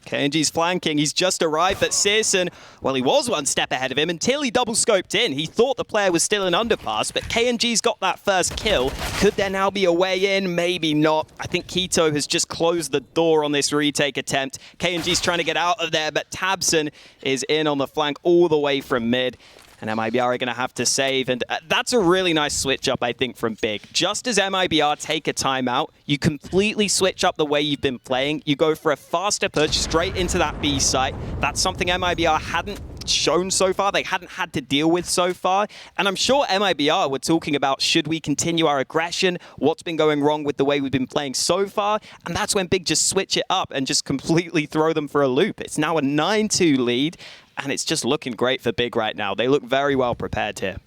KNG's flanking. He's just arrived, but Searson, well, he was one step ahead of him until he double-scoped in. He thought the player was still an underpass, but KNG's got that first kill. Could there now be a way in? Maybe not. I think Keto has just closed the door on this retake attempt. KNG's trying to get out of there, but Tabson is in on the flank all the way from mid. And MIBR are going to have to save, and that's a really nice switch up, I think, from Big. Just as MIBR take a timeout, you completely switch up the way you've been playing. You go for a faster push straight into that B site. That's something MIBR hadn't shown so far, they hadn't had to deal with so far. And I'm sure MIBR were talking about, should we continue our aggression? What's been going wrong with the way we've been playing so far? And that's when Big just switch it up and just completely throw them for a loop. It's now a 9-2 lead, and it's just looking great for Big right now. They look very well prepared here.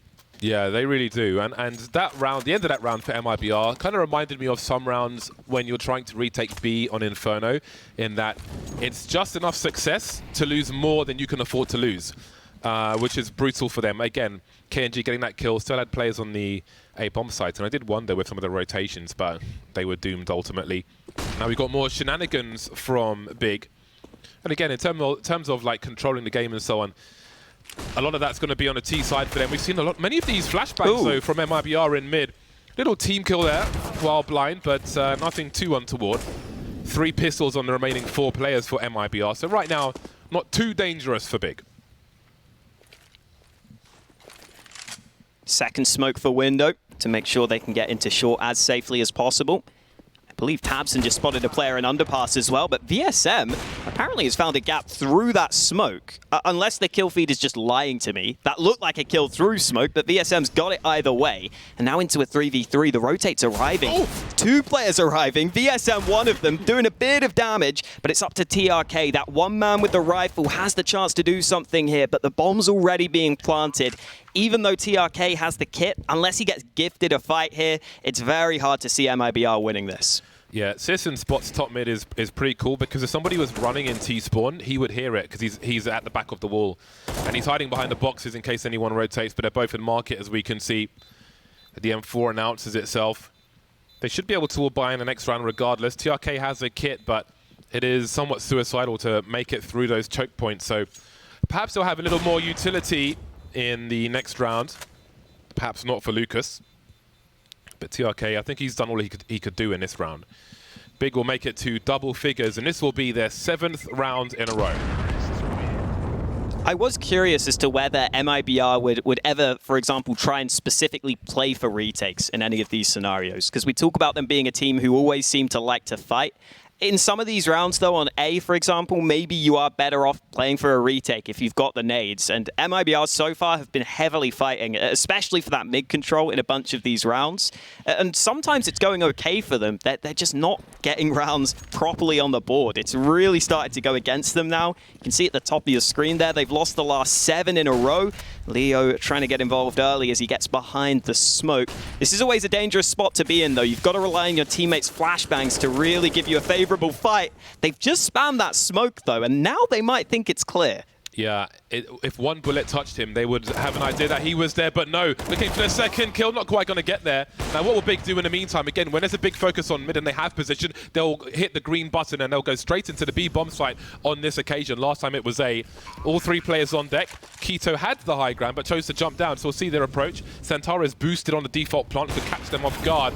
Yeah, they really do. And that round, the end of that round for MIBR kind of reminded me of some rounds when you're trying to retake B on Inferno, in that it's just enough success to lose more than you can afford to lose, which is brutal for them. Again, KNG getting that kill, still had players on the A bomb site, and I did wonder with some of the rotations, but they were doomed ultimately. Now we've got more shenanigans from Big. And again, in terms of like controlling the game and so on, a lot of that's going to be on the T side for them. We've seen many of these flashbacks though from MIBR in mid. Little team kill there while blind, but nothing too untoward. 3 pistols on the remaining 4 players for MIBR. So right now, not too dangerous for Big. Second smoke for Window to make sure they can get into short as safely as possible. I believe Tabson just spotted a player in underpass as well, but VSM apparently has found a gap through that smoke. Unless the kill feed is just lying to me. That looked like a kill through smoke, but VSM's got it either way. And now into a 3v3, the rotate's arriving. Oh. 2 players arriving, VSM one of them, doing a bit of damage, but it's up to TRK. That one man with the rifle has the chance to do something here, but the bomb's already being planted. Even though TRK has the kit, unless he gets gifted a fight here, it's very hard to see MIBR winning this. Yeah, Sisson spots top mid is pretty cool, because if somebody was running in T-spawn, he would hear it, because he's at the back of the wall. And he's hiding behind the boxes in case anyone rotates, but they're both in market, as we can see. The M4 announces itself. They should be able to all buy in the next round regardless. TRK has a kit, but it is somewhat suicidal to make it through those choke points. So perhaps they'll have a little more utility in the next round. Perhaps not for Lucas. But TRK, I think he's done all he could do in this round. Big will make it to double figures, and this will be their 7th round in a row. I was curious as to whether MIBR would ever, for example, try and specifically play for retakes in any of these scenarios, because we talk about them being a team who always seem to like to fight. In some of these rounds, though, on A, for example, maybe you are better off playing for a retake if you've got the nades. And MIBR so far have been heavily fighting, especially for that mid control in a bunch of these rounds. And sometimes it's going okay for them. They're just not getting rounds properly on the board. It's really started to go against them now. You can see at the top of your screen there, they've lost the last 7 in a row. Leo trying to get involved early as he gets behind the smoke. This is always a dangerous spot to be in, though. You've got to rely on your teammates' flashbangs to really give you a favorable fight. They've just spammed that smoke, though, and now they might think it's clear. Yeah, if one bullet touched him, they would have an idea that he was there, but no. Looking for the second kill, not quite going to get there. Now, what will Big do in the meantime? Again, when there's a big focus on mid and they have position, they'll hit the green button and they'll go straight into the B bomb site on this occasion. Last time it was A. All 3 players on deck. Keto had the high ground, but chose to jump down, so we'll see their approach. Santara is boosted on the default plant to catch them off guard.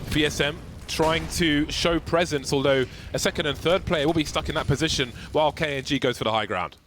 VSM trying to show presence, although a second and third player will be stuck in that position while KNG goes for the high ground.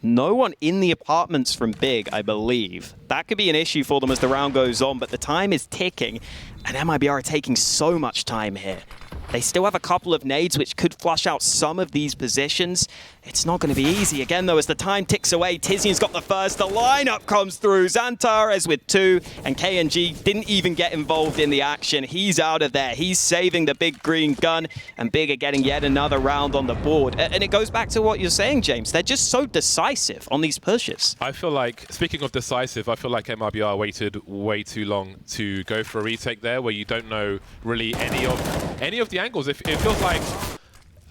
No one in the apartments from Big, I believe. That could be an issue for them as the round goes on, but the time is ticking, and MIBR are taking so much time here. They still have a couple of nades which could flush out some of these positions. It's not going to be easy again, though, as the time ticks away. Tizian's got the first. The lineup comes through. Xantares with 2, and KNG didn't even get involved in the action. He's out of there. He's saving the big green gun, and Big are getting yet another round on the board. And it goes back to what you're saying, James. They're just so decisive on these pushes. I feel like, speaking of decisive, I feel like MIBR waited way too long to go for a retake there, where you don't know really any of the angles. It feels like,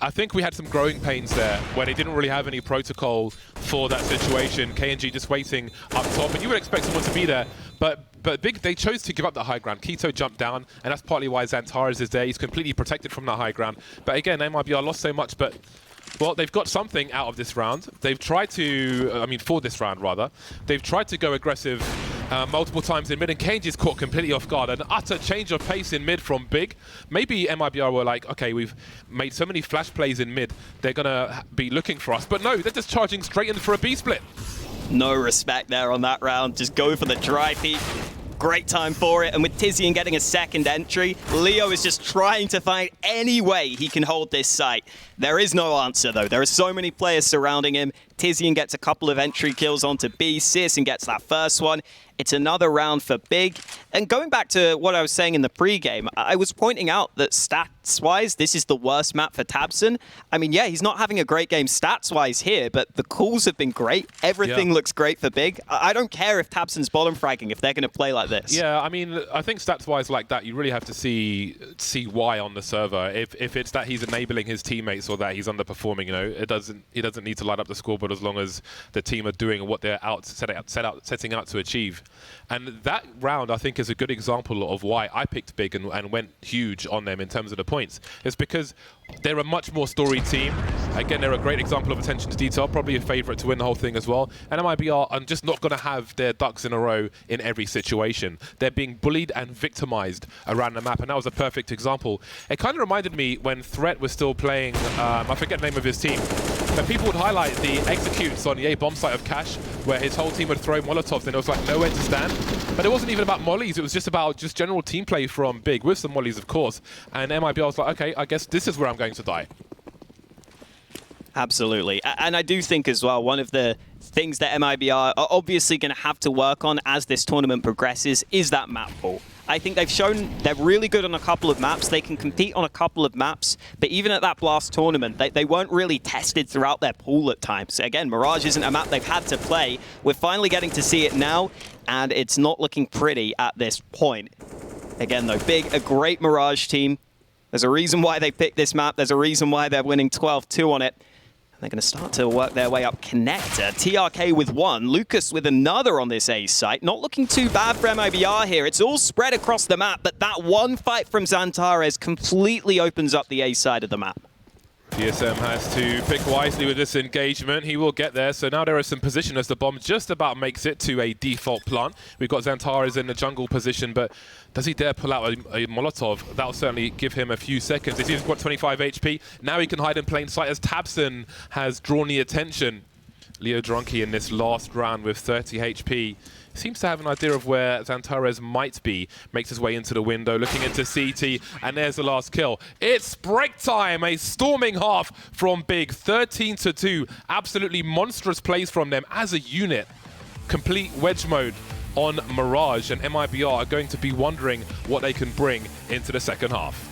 I think we had some growing pains there where they didn't really have any protocol for that situation. KNG just waiting up top, and you would expect someone to be there, but Big, they chose to give up the high ground. Keto jumped down, and that's partly why Xantares is there. He's completely protected from that high ground. But again, MIBR lost so much, but well, they've got something out of this round. They've tried to, for this round rather, they've tried to go aggressive multiple times in mid, and KNG's caught completely off guard. An utter change of pace in mid from Big. Maybe MIBR were like, okay, we've made so many flash plays in mid, they're going to be looking for us. But no, they're just charging straight in for a B split. No respect there on that round. Just go for the dry peek. Great time for it, and with Tizian getting a second entry, Leo is just trying to find any way he can hold this site. There is no answer, though. There are so many players surrounding him. Tizian gets a couple of entry kills onto B. Searson gets that first one. It's another round for Big. And going back to what I was saying in the pregame, I was pointing out that stats-wise, this is the worst map for tabseN. I mean, yeah, he's not having a great game stats-wise here, but the calls have been great. Everything looks great for Big. I don't care if tabseN's bottom fragging if they're going to play like this. Yeah, I mean, I think stats-wise like that, you really have to see why on the server. If it's that he's enabling his teammates or that he's underperforming, you know, he doesn't need to light up the scoreboard as long as the team are doing what they're setting out to achieve. And that round, I think, is a good example of why I picked Big and went huge on them in terms of the points. It's because they're a much more storied team. Again, they're a great example of attention to detail, probably a favourite to win the whole thing as well. And MIBR are just not going to have their ducks in a row in every situation. They're being bullied and victimised around the map, and that was a perfect example. It kind of reminded me when Threat was still playing, I forget the name of his team, but people would highlight the executes on the A bomb site of Cash, where his whole team would throw Molotovs and there was like nowhere to stand. But it wasn't even about mollies, it was just about general team play from Big, with some mollies of course. And MIBR was like, okay, I guess this is where I'm going to die. Absolutely. And I do think as well, one of the things that MIBR are obviously going to have to work on as this tournament progresses is that map pool. I think they've shown they're really good on a couple of maps. They can compete on a couple of maps, but even at that Blast tournament, they weren't really tested throughout their pool at times. Again, Mirage isn't a map they've had to play. We're finally getting to see it now, and it's not looking pretty at this point. Again, though, Big, a great Mirage team. There's a reason why they picked this map. There's a reason why they're winning 12-2 on it. They're going to start to work their way up connector. TRK with one, Lucas with another on this A site. Not looking too bad for MIBR here. It's all spread across the map, but that one fight from Xantares completely opens up the A side of the map. DSM has to pick wisely with this engagement. He will get there. So now there is some position as the bomb just about makes it to a default plant. We've got Xantares in the jungle position, but does he dare pull out a Molotov? That'll certainly give him a few seconds. He's got 25 HP. Now he can hide in plain sight as tabseN has drawn the attention. Leo Drunky in this last round with 30 HP. Seems to have an idea of where Xantares might be. Makes his way into the window, looking into CT, and there's the last kill. It's break time, a storming half from Big, 13-2. Absolutely monstrous plays from them as a unit. Complete wedge mode on Mirage, and MIBR are going to be wondering what they can bring into the second half.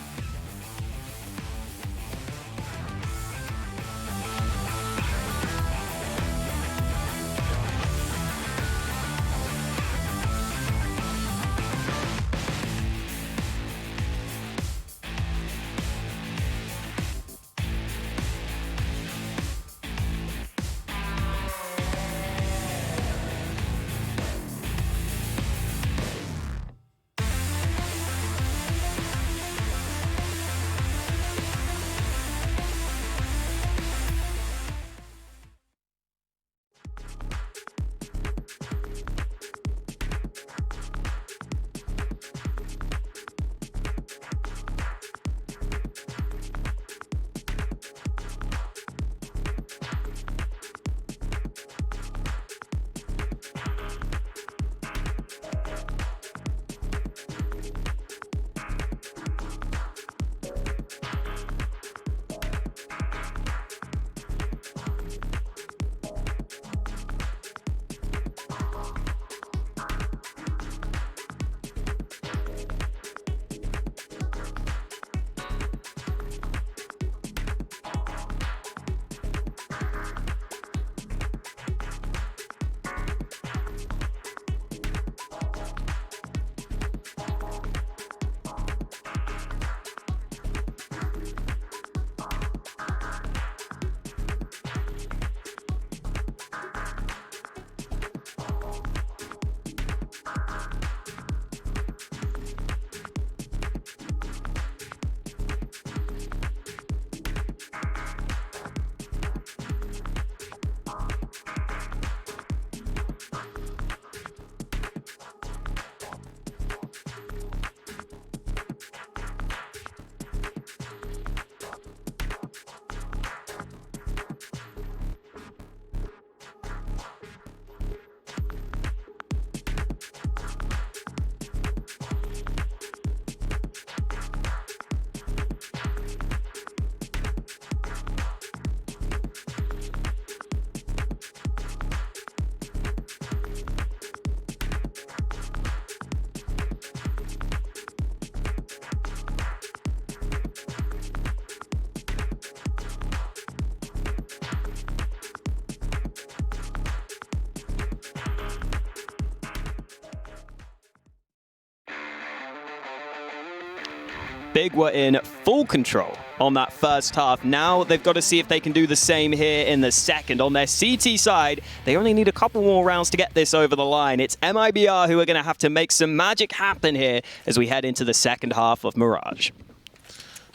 Big were in full control on that first half. Now they've got to see if they can do the same here in the second. On their CT side, they only need a couple more rounds to get this over the line. It's MIBR who are going to have to make some magic happen here as we head into the second half of Mirage.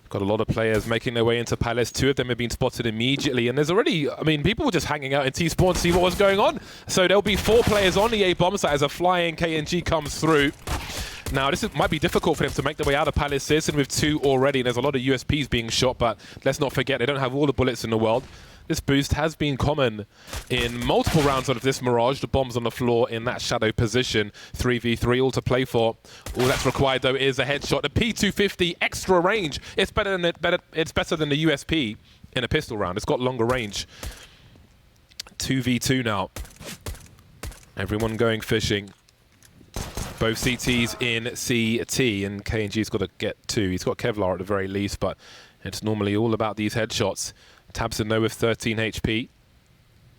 Got a lot of players making their way into Palace. 2 of them have been spotted immediately. And there's already, I mean, people were just hanging out in T-Spawn to see what was going on. So there'll be 4 players on the A bomb site as a flying KNG comes through. Now, might be difficult for them to make their way out of Palace Citizen with 2 already. And there's a lot of USPs being shot, but let's not forget, they don't have all the bullets in the world. This boost has been common in multiple rounds of this Mirage. The bombs on the floor in that shadow position. 3v3, all to play for. All that's required, though, is a headshot. The P250 extra range. It's better than it's better than the USP in a pistol round. It's got longer range. 2v2 now. Everyone going fishing. Both CTs in CT, and KNG's got to get 2. He's got Kevlar at the very least, but it's normally all about these headshots. Tabson though with 13 HP.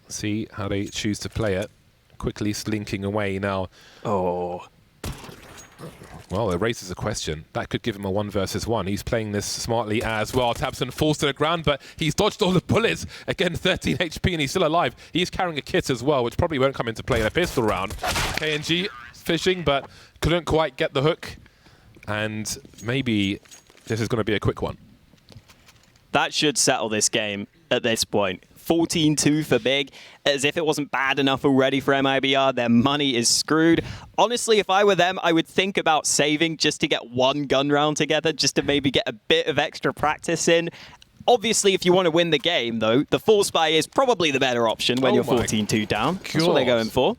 See how they choose to play it. Quickly slinking away now. Oh. Well, it raises a question. That could give him a 1 versus 1. He's playing this smartly as well. Tabson falls to the ground, but he's dodged all the bullets. Again, 13 HP and he's still alive. He's carrying a kit as well, which probably won't come into play in a pistol round. KNG fishing, but couldn't quite get the hook. And maybe this is going to be a quick one. That should settle this game at this point. 14-2 for Big. As if it wasn't bad enough already for MIBR, their money is screwed. Honestly, if I were them, I would think about saving just to get 1 gun round together, just to maybe get a bit of extra practice in. Obviously, if you want to win the game, though, the Force Buy is probably the better option when you're 14-2 down. That's what they're going for.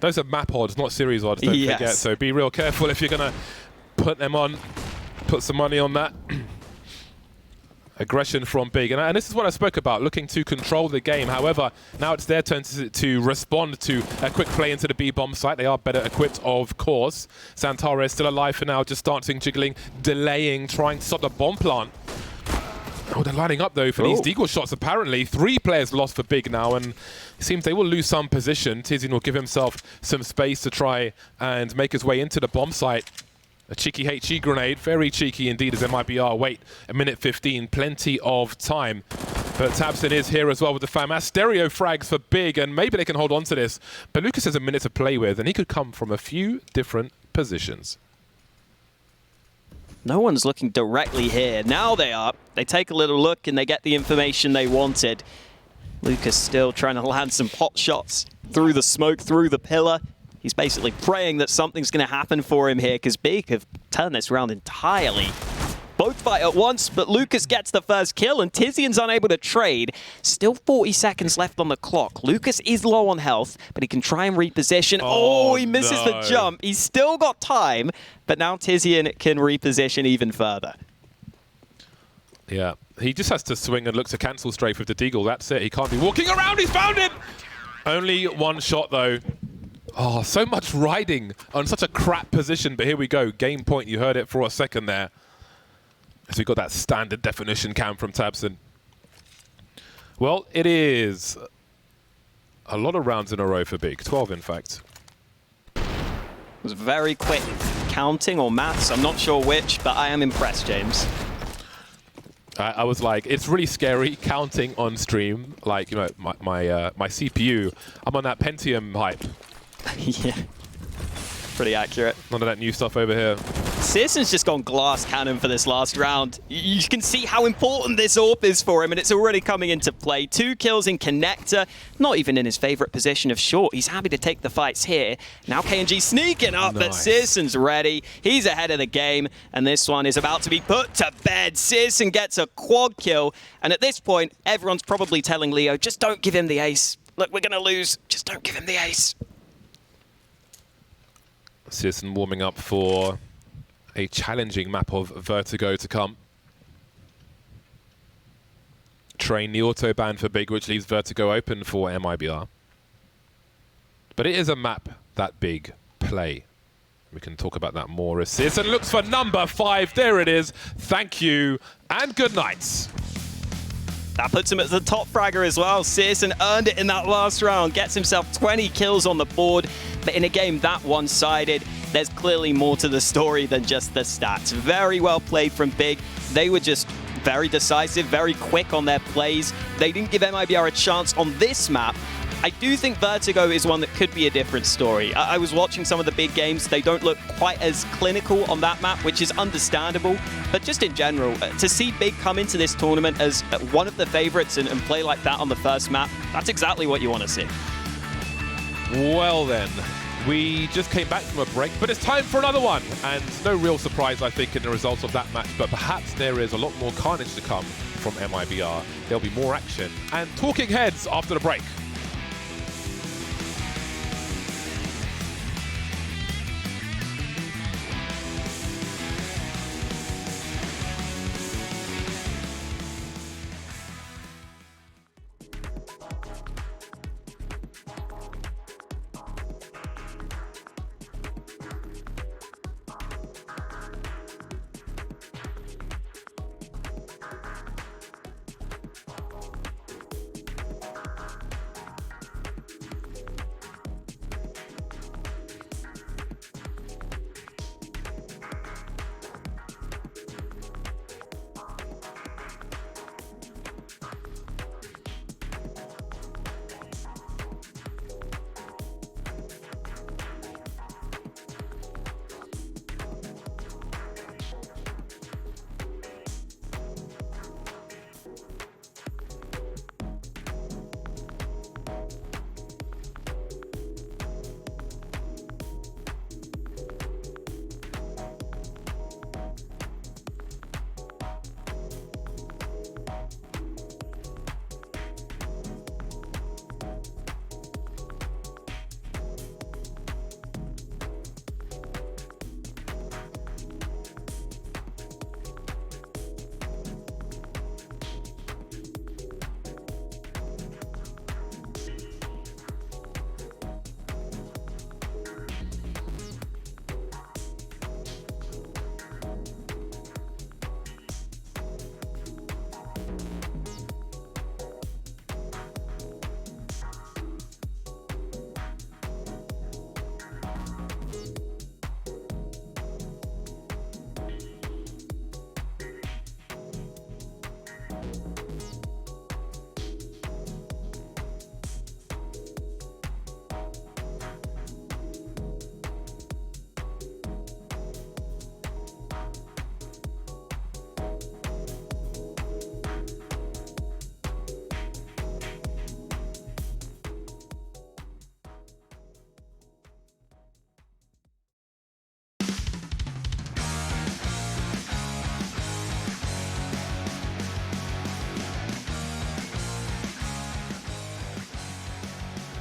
Those are map odds, not series odds, don't forget. So be real careful if you're going to put them on, put some money on that. Aggression from Big. And this is what I spoke about, looking to control the game. However, now it's their turn to respond to a quick play into the B-bomb site. They are better equipped, of course. Santara is still alive for now, just dancing, jiggling, delaying, trying to stop the bomb plant. Oh, they're lining up, though, for these deagle shots, apparently. 3 players lost for Big now, and it seems they will lose some position. Tizian will give himself some space to try and make his way into the bomb site. A cheeky HE grenade, very cheeky indeed as MIBR wait a minute 15, plenty of time. But Tabson is here as well with the FAMAS. Stereo frags for Big, and maybe they can hold on to this. But Lucas has a minute to play with, and he could come from a few different positions. No one's looking directly here. Now they are. They take a little look and they get the information they wanted. Lucas still trying to land some pot shots through the smoke, through the pillar. He's basically praying that something's going to happen for him here because Big have turned this round entirely. Both fight at once, but Lucas gets the first kill and Tizian's unable to trade. Still 40 seconds left on the clock. Lucas is low on health, but he can try and reposition. Oh, he misses the jump. He's still got time, but now Tizian can reposition even further. Yeah, he just has to swing and look to cancel strafe with the deagle. That's it. He can't be walking around. He's found him! Only 1 shot, though. Oh, so much riding on such a crap position, but here we go. Game point, you heard it for a second there. So we got that standard definition cam from Tabson. Well, it is a lot of rounds in a row for Big, 12 in fact. It was very quick counting or maths, I'm not sure which, but I am impressed, James. I was like, it's really scary counting on stream. Like, you know, my CPU, I'm on that Pentium hype. Yeah, pretty accurate. None of that new stuff over here. Citizen's just gone glass cannon for this last round. You can see how important this AWP is for him, and it's already coming into play. 2 kills in Connector, not even in his favorite position of short. He's happy to take the fights here. Now KNG sneaking up, but Citizen's ready. He's ahead of the game, and this one is about to be put to bed. Citizen gets a quad kill, and at this point, everyone's probably telling Leo, just don't give him the ace. Look, we're going to lose. Just don't give him the ace. Citizen warming up for a challenging map of Vertigo to come. Train the autobahn for Big, which leaves Vertigo open for MIBR. But it is a map that Big play. We can talk about that more as Citizen looks for number 5. There it is. Thank you and good night. That puts him at the top fragger as well. Searson earned it in that last round, gets himself 20 kills on the board. But in a game that one-sided, there's clearly more to the story than just the stats. Very well played from Big. They were just very decisive, very quick on their plays. They didn't give MIBR a chance on this map. I do think Vertigo is one that could be a different story. I was watching some of the big games. They don't look quite as clinical on that map, which is understandable. But just in general, to see Big come into this tournament as one of the favorites and play like that on the first map, that's exactly what you want to see. Well then, we just came back from a break, but it's time for another one. And no real surprise, I think, in the results of that match, but perhaps there is a lot more carnage to come from MIBR. There'll be more action and talking heads after the break.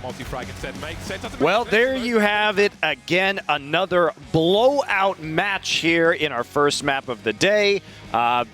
Multi-frag instead makes sense. Well, there you have it. Again, another blowout match here in our first map of the day.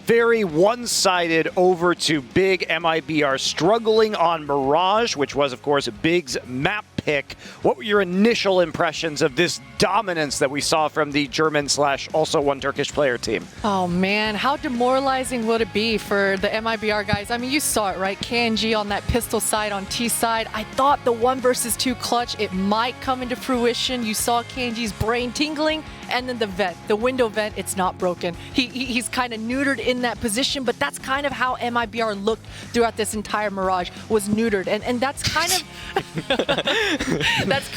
Very one-sided over to Big. MIBR struggling on Mirage, which was, of course, Big's map pick. What were your initial impressions of this dominance that we saw from the German / also one Turkish player team? Oh man, how demoralizing would it be for the MIBR guys? I mean, you saw it, right? KNG on that pistol side, on T side. I thought the 1 versus 2 clutch, it might come into fruition. You saw KNG's brain tingling, and then the vent, the window vent, it's not broken. He's kind of neutered in that position, but that's kind of how MIBR looked throughout this entire Mirage, was neutered, and that's kind of that's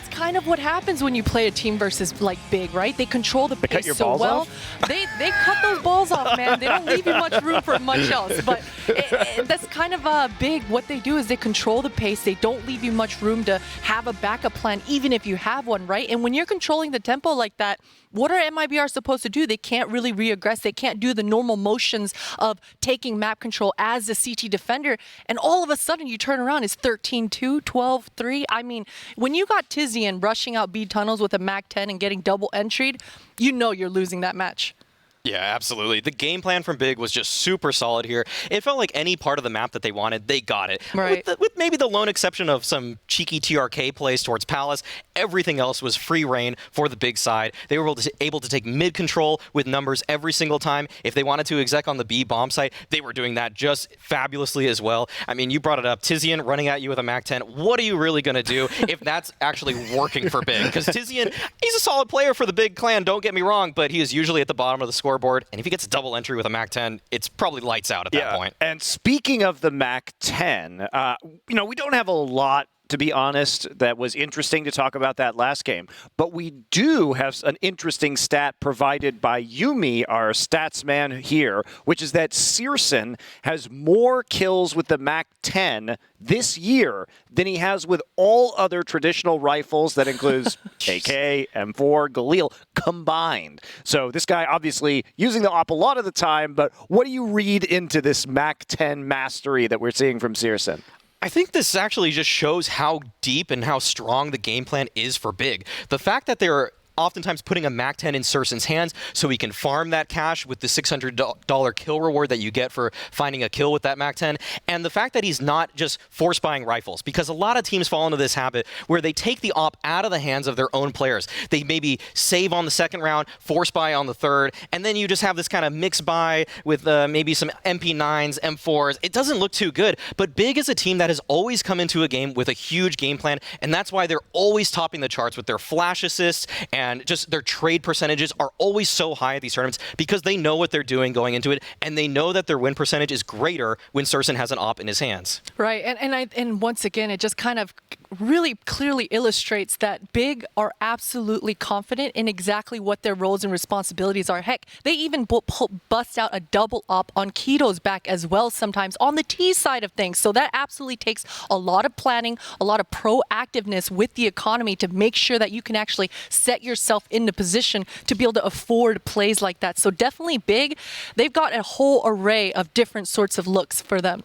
kind of what happens when you play a team versus like Big, right? They control the pace so well. They cut those balls off, man. They don't leave you much room for much else. But that's kind of Big. What they do is they control the pace. They don't leave you much room to have a backup plan, even if you have one, right? And when you're controlling the tempo like that, what are MIBR supposed to do? They can't really re-aggress. They can't do the normal motions of taking map control as a CT defender. And all of a sudden, you turn around, it's 13-2, 12-3. I mean, when you got Tizian rushing out B tunnels with a MAC-10 and getting double entry'd, you know you're losing that match. Yeah, absolutely. The game plan from Big was just super solid here. It felt like any part of the map that they wanted, they got it. Right. With maybe the lone exception of some cheeky TRK plays towards Palace, everything else was free reign for the big side. They were able to take mid control with numbers every single time. If they wanted to exec on the B bomb site, they were doing that just fabulously as well. I mean, you brought it up. Tizian running at you with a MAC-10. What are you really going to do if that's actually working for big? Because Tizian, he's a solid player for the big clan, don't get me wrong, but he is usually at the bottom of the scoreboard. And if he gets a double entry with a MAC-10, it's probably lights out at that point. And speaking of the MAC-10, we don't have a lot, to be honest, that was interesting to talk about that last game. But we do have an interesting stat provided by Yumi, our stats man here, which is that Searson has more kills with the MAC-10 this year than he has with all other traditional rifles. That includes AK, M4, Galil combined. So this guy obviously using the op a lot of the time, but what do you read into this MAC-10 mastery that we're seeing from Searson? I think this actually just shows how deep and how strong the game plan is for big. The fact that they're oftentimes putting a MAC-10 in Searson's hands so he can farm that cash with the $600 kill reward that you get for finding a kill with that MAC-10, and the fact that he's not just force buying rifles, because a lot of teams fall into this habit where they take the op out of the hands of their own players. They maybe save on the second round, force buy on the third, and then you just have this kind of mix buy with maybe some MP9s, M4s. It doesn't look too good, but Big is a team that has always come into a game with a huge game plan, and that's why they're always topping the charts with their flash assists, and just their trade percentages are always so high at these tournaments because they know what they're doing going into it, and they know that their win percentage is greater when Searson has an op in his hands. Right, and once again, it just kind of really clearly illustrates that Big are absolutely confident in exactly what their roles and responsibilities are. Heck, they even bust out a double op on Keto's back as well sometimes on the T side of things. So that absolutely takes a lot of planning, a lot of proactiveness with the economy to make sure that you can actually set yourself into position to be able to afford plays like that. So definitely Big, they've got a whole array of different sorts of looks for them.